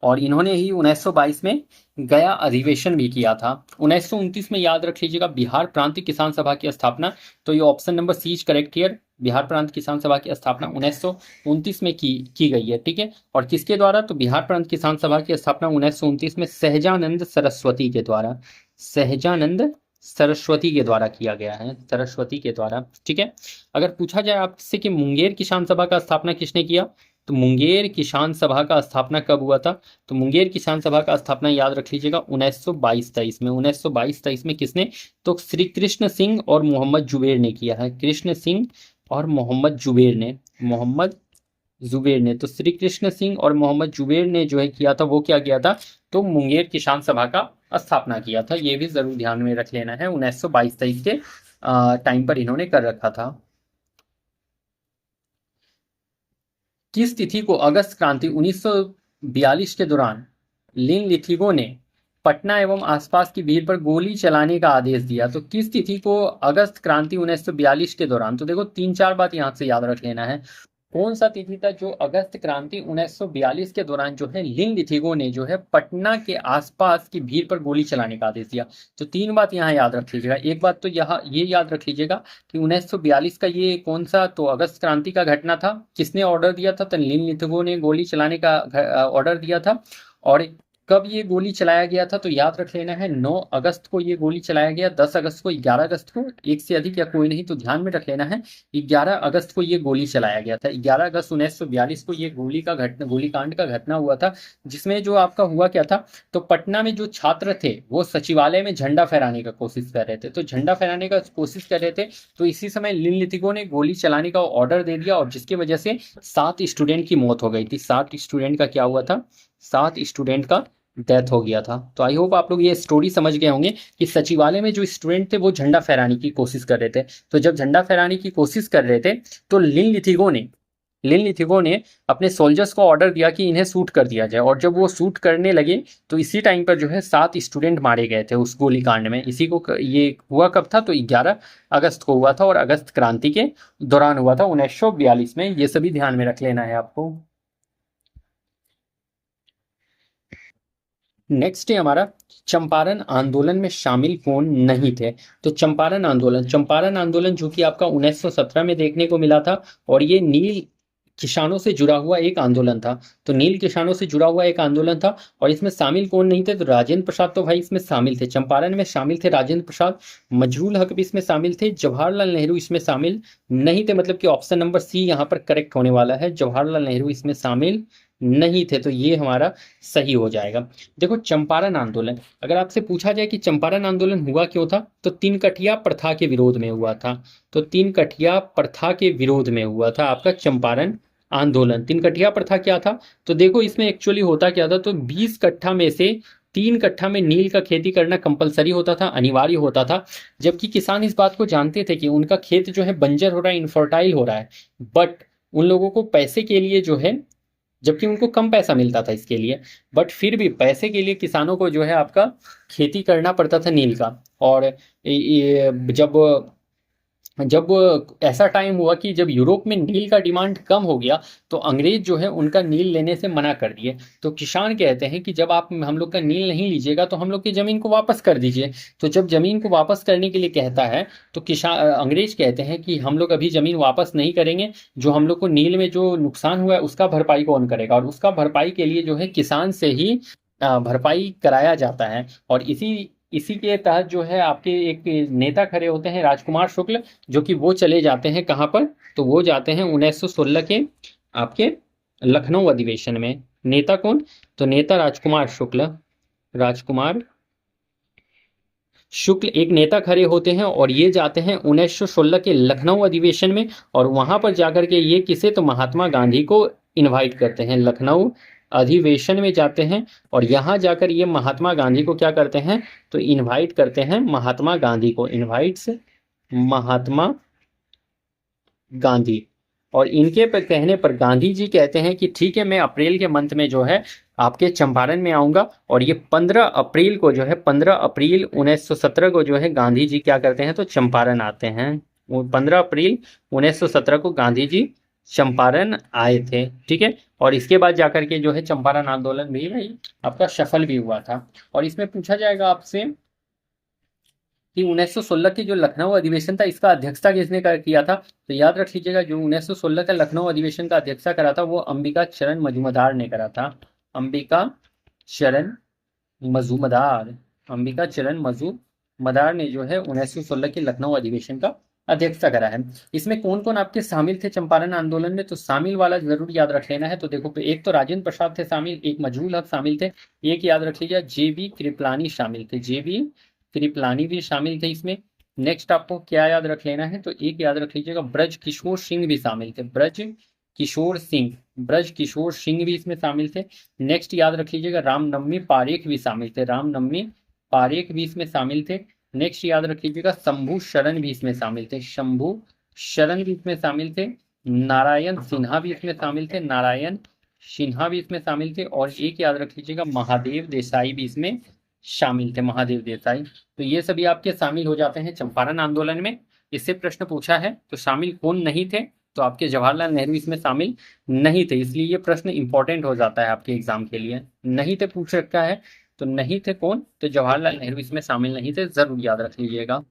और इन्होंने ही 1922 में गया अधिवेशन भी किया था। 1929 में याद रख लीजिएगा बिहार प्रांतीय किसान सभा की स्थापना। तो ये option number C is correct here, Bihar Prant Kisan सभा की स्थापना 1929 में की गई है। ठीक है, और किसके द्वारा? तो बिहार प्रांत किसान सभा की स्थापना 1929 में सहजानंद सरस्वती के द्वारा, सहजानंद सरस्वती के द्वारा किया गया है, सरस्वती के द्वारा। ठीक है, अगर पूछा जाए आपसे कि मुंगेर किसान सभा का स्थापना किसने किया, तो मुंगेर किसान सभा का स्थापना कब हुआ था? तो मुंगेर किसान सभा का स्थापना याद रख लीजिएगा 1922-23 में। 1922-23 में किसने? तो श्री कृष्ण सिंह और मोहम्मद जुबेर ने किया है, कृष्ण सिंह और मोहम्मद जुबेर ने। तो श्री कृष्ण सिंह और मोहम्मद जुबेर ने जो है किया था, वो क्या किया था? तो मुंगेर किसान सभा का स्थापना किया था। ये भी जरूर ध्यान में रख लेना है, 1922-23 के टाइम पर इन्होंने कर रखा था। किस तिथि को अगस्त क्रांति 1942 के दौरान लिन लिथिगो ने पटना एवं आसपास की भीड़ पर गोली चलाने का आदेश दिया? तो किस तिथि को अगस्त क्रांति 1942 के दौरान? तो देखो 3-4 बात यहाँ से याद रख लेना है, कौन सा तिथि था जो अगस्त क्रांति 1942 के दौरान जो है लिन लिथिगो ने जो है पटना के आसपास की भीड़ पर गोली चलाने का आदेश दिया? तो 3 बात यहाँ याद रख लीजिएगा। एक बात तो यहाँ ये याद रख लीजिएगा कि 1942 का ये कौन सा, तो अगस्त क्रांति का घटना था। किसने ऑर्डर दिया था? तो लिन लिथिगो ने गोली चलाने का ऑर्डर दिया था। और कब ये गोली चलाया गया था? तो याद रख लेना है 9 अगस्त को ये गोली चलाया गया, 10 अगस्त को, 11 अगस्त को, एक से अधिक या कोई नहीं, तो ध्यान में रख लेना है 11 अगस्त को ये गोली चलाया गया था। 11 अगस्त 1942 को ये गोलीकांड का घटना हुआ था, जिसमें जो आपका हुआ क्या था? तो पटना में जो छात्र थे वो सचिवालय में झंडा फहराने का कोशिश कर रहे थे, तो झंडा फहराने का कोशिश कर रहे थे, तो इसी समय लिन लिथिगो ने गोली चलाने का ऑर्डर दे दिया, और जिसकी वजह से 7 स्टूडेंट की मौत हो गई थी। 7 स्टूडेंट का क्या हुआ था? 7 स्टूडेंट का डेथ हो गया था। तो आई होप आप लोग ये स्टोरी समझ गए होंगे कि सचिवालय में जो स्टूडेंट थे वो झंडा फहराने की कोशिश कर रहे थे। तो जब झंडा फहराने की कोशिश कर रहे थे तो लिन लिथिगो ने लिथिगो ने अपने सोल्जर्स को ऑर्डर दिया कि इन्हें शूट कर दिया जाए, और जब वो शूट करने लगे तो इसी टाइम पर जो है 7 स्टूडेंट मारे गए थे उस गोलीकांड में। इसी को ये हुआ कब था, तो 11 अगस्त को हुआ था, और अगस्त क्रांति के दौरान हुआ था 1942 में। ये सभी ध्यान में रख लेना है आपको। नेक्स्ट है हमारा, चंपारण आंदोलन में शामिल कौन नहीं थे। तो चंपारण आंदोलन जो कि आपका 1917 में देखने को मिला था, और ये नील किसानों से जुड़ा हुआ एक आंदोलन था। तो नील किसानों से जुड़ा हुआ एक आंदोलन था, और इसमें शामिल कौन नहीं थे, तो राजेंद्र प्रसाद तो भाई इसमें शामिल थे, चंपारण में शामिल थे राजेंद्र प्रसाद। मजरूल हक भी इसमें शामिल थे, जवाहरलाल नेहरू इसमें शामिल नहीं थे, मतलब कि ऑप्शन नंबर सी यहाँ पर करेक्ट होने वाला है, जवाहरलाल नेहरू इसमें शामिल नहीं थे। तो ये हमारा सही हो जाएगा। देखो चंपारण आंदोलन, अगर आपसे पूछा जाए कि चंपारण आंदोलन हुआ क्यों था, तो तीन कठिया प्रथा के विरोध में हुआ था। तो तीन कठिया प्रथा के विरोध में हुआ था आपका चंपारण आंदोलन। तीन कठिया प्रथा क्या था, तो देखो इसमें एक्चुअली होता क्या था, तो 20 कट्ठा में से 3 कट्ठा में नील का खेती करना कंपलसरी होता था, अनिवार्य होता था। जबकि किसान इस बात को जानते थे कि उनका खेत जो है बंजर हो रहा है, इनफर्टाइल हो रहा है, बट उन लोगों को पैसे के लिए जो है, जबकि उनको कम पैसा मिलता था इसके लिए, बट फिर भी पैसे के लिए किसानों को जो है आपका खेती करना पड़ता था नील का। और जब जब ऐसा टाइम हुआ कि जब यूरोप में नील का डिमांड कम हो गया, तो अंग्रेज जो है उनका नील लेने से मना कर दिए। तो किसान कहते हैं कि जब आप हम लोग का नील नहीं लीजिएगा तो हम लोग की ज़मीन को वापस कर दीजिए। तो जब ज़मीन को वापस करने के लिए कहता है, तो किसान अंग्रेज कहते हैं कि हम लोग अभी ज़मीन वापस नहीं करेंगे, जो हम लोग को नील में जो नुकसान हुआ है उसका भरपाई कौन करेगा, और उसका भरपाई के लिए जो है किसान से ही भरपाई कराया जाता है। और इसी इसी के तहत जो है आपके एक नेता खड़े होते हैं, राजकुमार शुक्ल, जो कि वो चले जाते हैं कहाँ पर, तो वो जाते हैं 1916 के आपके लखनऊ अधिवेशन में। नेता कौन, तो नेता राजकुमार शुक्ल, राजकुमार शुक्ल एक नेता खड़े होते हैं, और ये जाते हैं 1916 के लखनऊ अधिवेशन में। और वहां पर जाकर के ये किसे, तो महात्मा गांधी को इनवाइट करते हैं, लखनऊ अधिवेशन में जाते हैं। और यहाँ जाकर ये महात्मा गांधी को क्या करते हैं, तो इनवाइट करते हैं महात्मा गांधी को, इनवाइट्स महात्मा गांधी। और इनके पर कहने पर गांधी जी कहते हैं कि ठीक है, मैं अप्रैल के मंथ में जो है आपके चंपारण में आऊंगा। और ये 15 अप्रैल को जो है, 15 अप्रैल 1917 को जो है गांधी जी क्या करते हैं, तो चंपारण आते हैं। 15 अप्रैल 1917 को गांधी जी चंपारण आए थे, ठीक है। और इसके बाद जाकर के जो है चंपारण आंदोलन भी भाई आपका सफल भी हुआ था। और इसमें पूछा जाएगा आपसे कि 1916 की जो लखनऊ अधिवेशन था, इसका अध्यक्षता किसने किया था, तो याद रख लीजिएगा, जो 1916 का लखनऊ अधिवेशन का अध्यक्षता करा था वो अंबिका चरण मजूमदार ने करा था। अंबिका चरण मजूमदार, अंबिका चरण मजूमदार ने जो है 1916 के लखनऊ अधिवेशन का अध्यक्षता करा है। इसमें कौन कौन आपके शामिल थे चंपारण आंदोलन में, तो शामिल वाला जरूर याद रख लेना है। तो देखो, एक तो राजेंद्र प्रसाद थे शामिल, एक मजरूल हक शामिल थे, एक याद रख लीजिए जेबी कृपलानी शामिल थे, जेबी कृपलानी भी शामिल थे इसमें। नेक्स्ट आपको क्या याद रख लेना है, तो एक याद रख लीजिएगा ब्रज किशोर सिंह भी शामिल थे, ब्रज किशोर सिंह, ब्रज किशोर सिंह भी इसमें शामिल थे। नेक्स्ट याद रख लीजिएगा रामनवमी पारेख भी शामिल थे, रामनवमी पारेख भी इसमें शामिल थे। नेक्स्ट याद रख लीजिएगा शंभू शरण भी इसमें शामिल थे, शंभू शरण भी इसमें शामिल थे। नारायण सिन्हा भी इसमें शामिल थे, नारायण सिन्हा भी इसमें शामिल थे। और एक याद रख लीजिएगा महादेव देसाई भी इसमें शामिल थे, महादेव देसाई। तो ये सभी आपके शामिल हो जाते हैं चंपारण आंदोलन में। इससे प्रश्न पूछा है तो शामिल कौन नहीं थे, तो आपके जवाहरलाल नेहरू इसमें शामिल नहीं थे, इसलिए ये प्रश्न इंपॉर्टेंट हो जाता है आपके एग्जाम के लिए। नहीं थे पूछ रखा है, तो नहीं थे कौन, तो जवाहरलाल नेहरू इसमें शामिल नहीं थे, जरूर याद रख लीजिएगा।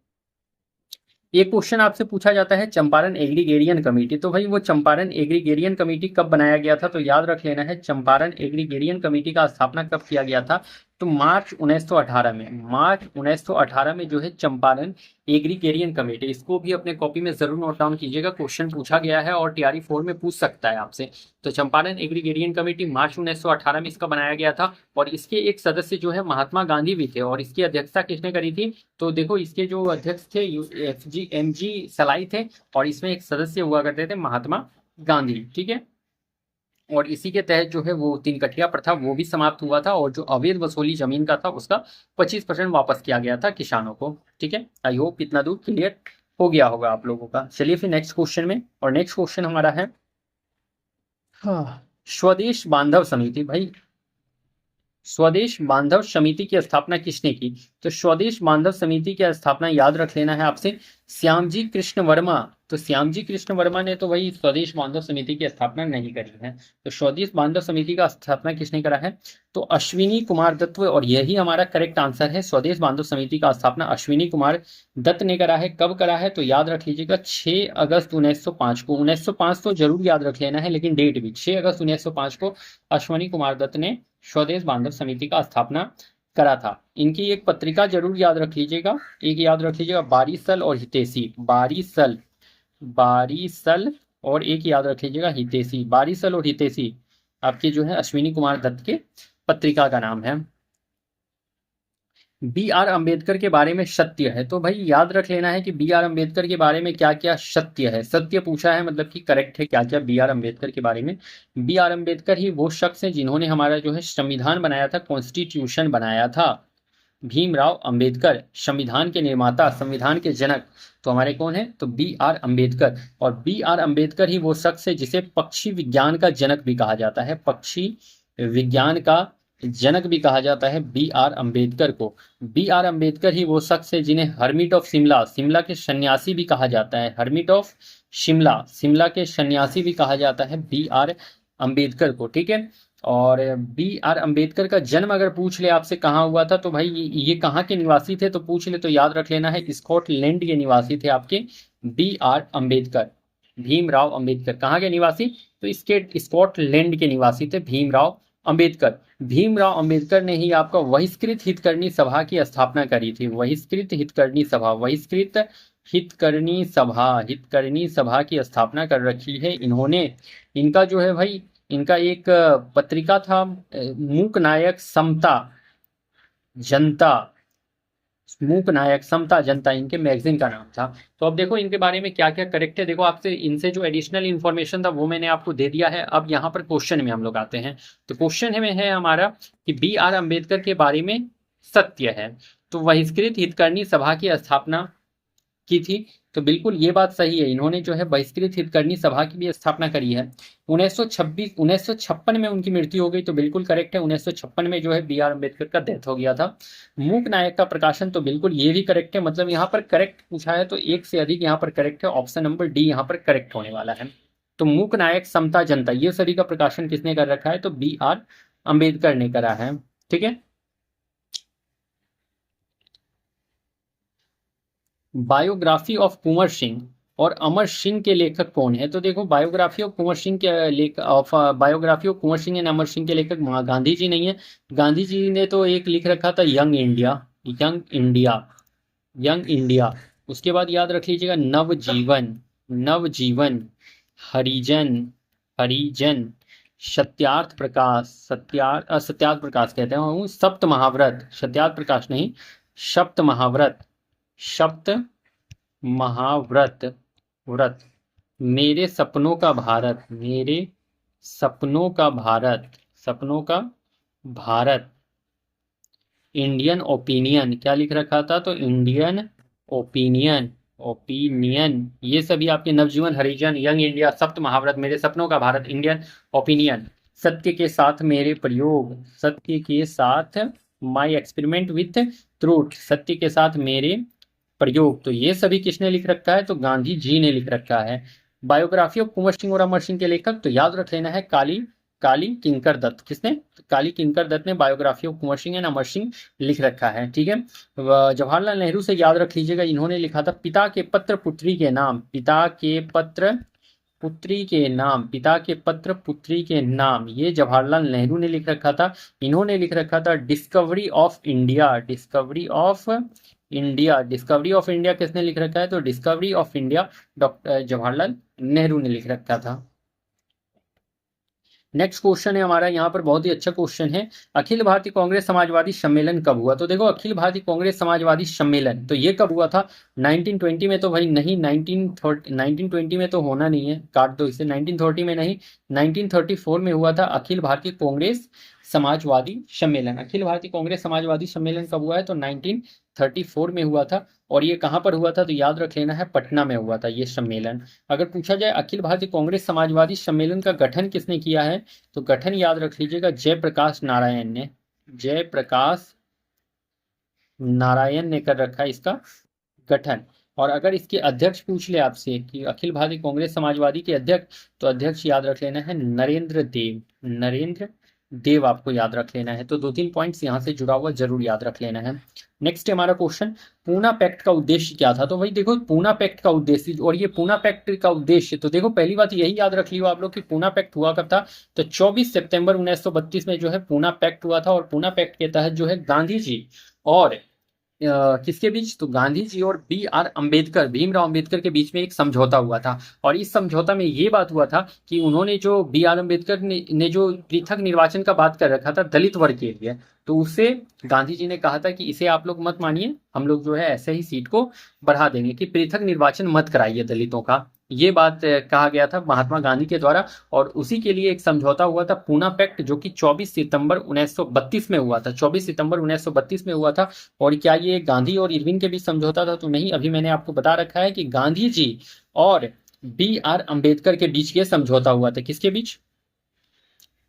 एक क्वेश्चन आपसे पूछा जाता है चंपारण एग्रीगेरियन कमेटी, तो भाई वो चंपारण एग्रीगेरियन कमेटी कब बनाया गया था, तो याद रख लेना है चंपारण एग्रीगेरियन कमेटी का स्थापना कब किया गया था, तो मार्च 1918 में, मार्च 1918 में जो है चंपारण एग्रीगेरियन कमेटी, इसको भी अपने कॉपी में जरूर नोट डाउन कीजिएगा, क्वेश्चन पूछा गया है और टीआरई 4 में पूछ सकता है आपसे। तो चंपारण एग्रीगेरियन कमेटी मार्च 1918 में इसका बनाया गया था, और इसके एक सदस्य जो है महात्मा गांधी भी थे। और इसकी अध्यक्षता किसने करी थी, तो देखो इसके जो अध्यक्ष थे एम जी सलाई थे, और इसमें एक सदस्य हुआ करते थे महात्मा गांधी, ठीक है। और इसी के तहत जो है वो तीन कठिया प्रथा वो भी समाप्त हुआ था, और जो अवैध वसूली जमीन का था उसका 25% वापस किया गया था किसानों को, ठीक है। आई होप इतना दूर क्लियर हो गया होगा आप लोगों का। चलिए फिर नेक्स्ट क्वेश्चन में, और नेक्स्ट क्वेश्चन हमारा है हाँ, स्वदेश बांधव समिति भाई, स्वदेश बांधव समिति की स्थापना किसने की? तो स्वदेश बांधव समिति की स्थापना याद रख लेना है आपसे, श्यामजी कृष्ण वर्मा। तो श्यामजी कृष्ण वर्मा ने तो वही स्वदेश बांधव समिति की स्थापना नहीं करी है। तो स्वदेश बांधव समिति का स्थापना किसने करा है? तो अश्विनी कुमार दत्त, और यही हमारा करेक्ट आंसर है। स्वदेश बांधव समिति का स्थापना अश्विनी कुमार दत्त ने करा है। कब करा है? तो याद रख लीजिएगा 6 अगस्त 1905 को। 1905 तो जरूर याद रख लेना है, लेकिन डेट भी 6 अगस्त 1905 को अश्विनी कुमार दत्त ने स्वदेश बांधव समिति का स्थापना करा था। इनकी एक पत्रिका जरूर याद रख लीजिएगा, एक याद रख लीजिएगा बारिसल और हितैषी, बारिसल, बारिसल, और एक याद रख लीजिएगा हितैषी। बारिसल और हितैषी आपके जो है अश्विनी कुमार दत्त के पत्रिका का नाम है। बी आर अम्बेडकर के बारे में सत्य है, तो भाई याद रख लेना है कि बी आर अम्बेडकर के बारे में क्या क्या सत्य है। सत्य पूछा है मतलब कि करेक्ट है क्या क्या बी आर अम्बेडकर के बारे में। बी आर अम्बेडकर ही वो शख्स हैं जिन्होंने हमारा जो है संविधान बनाया था, कॉन्स्टिट्यूशन बनाया था। भीमराव अंबेडकर संविधान के निर्माता, संविधान के जनक तो हमारे कौन है? तो बी आर अम्बेडकर। और बी आर अम्बेडकर ही वो शख्स है जिसे पक्षी विज्ञान का जनक भी कहा जाता है, पक्षी विज्ञान का जनक भी कहा जाता है बी आर अम्बेडकर को। बी आर अम्बेडकर ही वो शख्स है जिन्हें हर्मिट ऑफ शिमला, शिमला के सन्यासी भी कहा जाता है, हर्मिट ऑफ शिमला, शिमला के सन्यासी भी कहा जाता है बी आर अम्बेडकर को। ठीक है, और बी आर अम्बेडकर का जन्म अगर पूछ ले आपसे कहाँ हुआ था, तो भाई ये कहाँ के निवासी थे तो पूछ ले तो याद रख लेना है स्कॉटलैंड के निवासी थे आपके बी आर अम्बेडकर। भीमराव अम्बेडकर कहाँ के निवासी? तो इसके स्कॉटलैंड के निवासी थे भीमराव अम्बेडकर। भीमराव अम्बेडकर ने ही आपका बहिष्कृत हितकरणी सभा की स्थापना करी थी। बहिष्कृत हितकरणी सभा, बहिष्कृत हितकरणी सभा, हितकरणी सभा की स्थापना कर रखी है इन्होंने। इनका जो है भाई, इनका एक पत्रिका था मूक नायक समता जनता, मूक नायक समता जनता, इनके मैगजीन का नाम था। तो अब देखो इनके बारे में क्या क्या करेक्ट है। देखो आपसे इनसे जो एडिशनल इन्फॉर्मेशन था वो मैंने आपको दे दिया है। अब यहाँ पर क्वेश्चन में हम लोग आते हैं। तो क्वेश्चन में है हमारा कि बी आर अम्बेडकर के बारे में सत्य है। तो बहिष्कृत हितकरणी सभा की स्थापना की थी, तो बिल्कुल ये बात सही है। इन्होंने जो है बहिष्कृत हितकरणी सभा की भी स्थापना करी है। 1956 में उनकी मृत्यु हो गई, तो बिल्कुल करेक्ट है। 1956 में जो है बी आर अम्बेडकर का डेथ हो गया था। मूक नायक का प्रकाशन, तो बिल्कुल ये भी करेक्ट है। मतलब यहाँ पर करेक्ट पूछा है तो एक से अधिक यहाँ पर करेक्ट है। ऑप्शन नंबर डी यहाँ पर करेक्ट होने वाला है। तो मूक नायक समता जनता ये सभी का प्रकाशन किसने कर रखा है? तो बी आर अम्बेडकर ने करा है। ठीक है, बायोग्राफी ऑफ कुंवर सिंह और अमर सिंह के लेखक कौन है? तो देखो बायोग्राफी ऑफ कुंवर सिंह के biography of Kunwar Singh and Amar Singh के लेखक गांधी जी नहीं है। गांधी जी ने तो एक लिख रखा था young India, young India, young India. उसके बाद याद रख लीजिएगा नवजीवन, नवजीवन, हरिजन, हरिजन, सत्यार्थ प्रकाश, सत्यार्थ प्रकाश कहते हैं, सप्त महाव्रत, सत्यार्थ प्रकाश नहीं, सप्त महाव्रत, सप्त महाव्रत, व्रत, मेरे सपनों का भारत, मेरे सपनों का भारत, सपनों का भारत, इंडियन ओपिनियन, क्या लिख रखा था? तो इंडियन ओपिनियन, ओपिनियन, ये सभी आपके नवजीवन, हरिजन, यंग इंडिया, सप्त महाव्रत, मेरे सपनों का भारत, इंडियन ओपिनियन, सत्य के साथ मेरे प्रयोग, सत्य के साथ माई एक्सपेरिमेंट विथ ट्रूथ, सत्य के साथ मेरे प्रयोग, तो ये सभी किसने लिख रखा है? तो गांधी जी ने लिख रखा है। बायोग्राफी ऑफ कुंवर सिंह और अमर सिंह के लेखक, तो याद रख लेना है काली, काली किंकर दत्त। किसने? काली किंकर दत्त ने biography of Kunwar Singh and Amar Singh लिख रखा है। ठीक है, जवाहरलाल नेहरू से याद रख लीजिएगा, इन्होंने लिखा था पिता के पत्र पुत्री के नाम, पिता के पत्र पुत्री के नाम, पिता के पत्र पुत्री के नाम, ये जवाहरलाल नेहरू ने लिख रखा था। इन्होंने लिख रखा था discovery of India, discovery of India, discovery of India किसने लिख रखा है? तो discovery of India doctor Jawaharlal Nehru ने लिख रखा था। नेक्स्ट क्वेश्चन है हमारा, यहाँ पर बहुत ही अच्छा क्वेश्चन है। अखिल भारतीय कांग्रेस समाजवादी सम्मेलन कब हुआ? तो देखो अखिल भारतीय कांग्रेस समाजवादी सम्मेलन तो ये कब हुआ था? 1920 में तो भाई नहीं, 1920 में तो होना नहीं है, काट दो इसे, 1930 में नहीं, 1934 में हुआ था अखिल भारतीय कांग्रेस समाजवादी सम्मेलन। अखिल भारतीय कांग्रेस समाजवादी सम्मेलन कब हुआ है? तो 1934 में हुआ था। और ये कहाँ पर हुआ था? तो याद रख लेना है, पटना में हुआ था ये सम्मेलन। अगर पूछा जाए अखिल भारतीय कांग्रेस समाजवादी सम्मेलन का गठन किसने किया है? तो गठन याद रख लीजिएगा, जयप्रकाश नारायण ने। जयप्रकाश नारायण ने कर रखा है इसका गठन। और अगर इसके अध्यक्ष पूछ ले आपसे कि अखिल भारतीय कांग्रेस समाजवादी के अध्यक्ष, तो अध्यक्ष याद रख लेना है नरेंद्र देव। नरेंद्र देव आपको याद रख लेना है। तो 2-3 पॉइंट्स यहाँ से जुड़ा हुआ जरूर याद रख लेना है। नेक्स्ट हमारा क्वेश्चन, पूना पैक्ट का उद्देश्य क्या था? तो भाई देखो, पूना पैक्ट का उद्देश्य, और ये पूना पैक्ट का उद्देश्य, तो देखो पहली बात यही याद रख लियो आप लोग कि पूना पैक्ट हुआ कब था? तो 24 सितंबर 1932 में जो है पूना पैक्ट हुआ था। और पूना पैक्ट के तहत जो है गांधी जी और किसके बीच? तो गांधी जी और B.R. अम्बेडकर, भीमराव अम्बेडकर के बीच में एक समझौता हुआ था। और इस समझौता में ये बात हुआ था कि उन्होंने जो B.R. अम्बेडकर ने जो पृथक निर्वाचन का बात कर रखा था दलित वर्ग के लिए, तो उससे गांधी जी ने कहा था कि इसे आप लोग मत मानिए, हम लोग जो है ऐसे ही सीट को बढ़ा देंगे, कि पृथक निर्वाचन मत कराइए दलितों का। ये बात कहा गया था महात्मा गांधी के द्वारा। और उसी के लिए एक समझौता हुआ था पूना पैक्ट, जो कि 24 सितंबर 1932 में हुआ था। 24 सितंबर 1932 में हुआ था। और क्या ये गांधी और इरविन के बीच समझौता था? तो नहीं, अभी मैंने आपको बता रखा है कि गांधी जी और B.R. अम्बेडकर के बीच ये समझौता हुआ था। किसके बीच?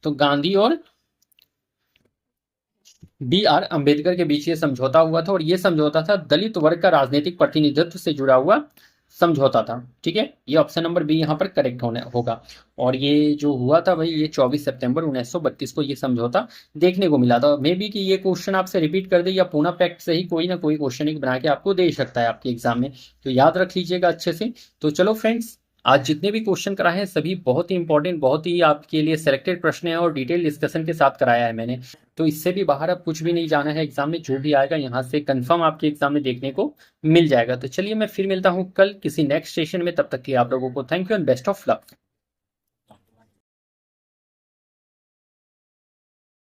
तो गांधी और B.R. अम्बेडकर के बीच ये समझौता हुआ था। और ये समझौता था दलित वर्ग का राजनीतिक प्रतिनिधित्व से जुड़ा हुआ समझौता था। ठीक है, ये ऑप्शन नंबर बी यहाँ पर करेक्ट होगा। और ये जो हुआ था भाई, ये 24 सितंबर 1932 को ये समझौता देखने को मिला था। मे बी कि ये क्वेश्चन आपसे रिपीट कर दे, या पूना पैक्ट से ही कोई ना कोई क्वेश्चन एक बना के आपको दे सकता है आपके एग्जाम में, तो याद रख लीजिएगा अच्छे से। तो चलो फ्रेंड्स, आज जितने भी क्वेश्चन कराए हैं सभी बहुत ही इंपॉर्टेंट, बहुत ही आपके लिए सिलेक्टेड प्रश्न है और डिटेल डिस्कशन के साथ कराया है मैंने। तो इससे भी बाहर अब कुछ भी नहीं जाना है। एग्जाम में जो भी आएगा यहाँ से कंफर्म आपके एग्जाम में देखने को मिल जाएगा। तो चलिए मैं फिर मिलता हूँ कल किसी नेक्स्ट सेशन में, तब तक के लिए आप लोगों को thank you and best of luck.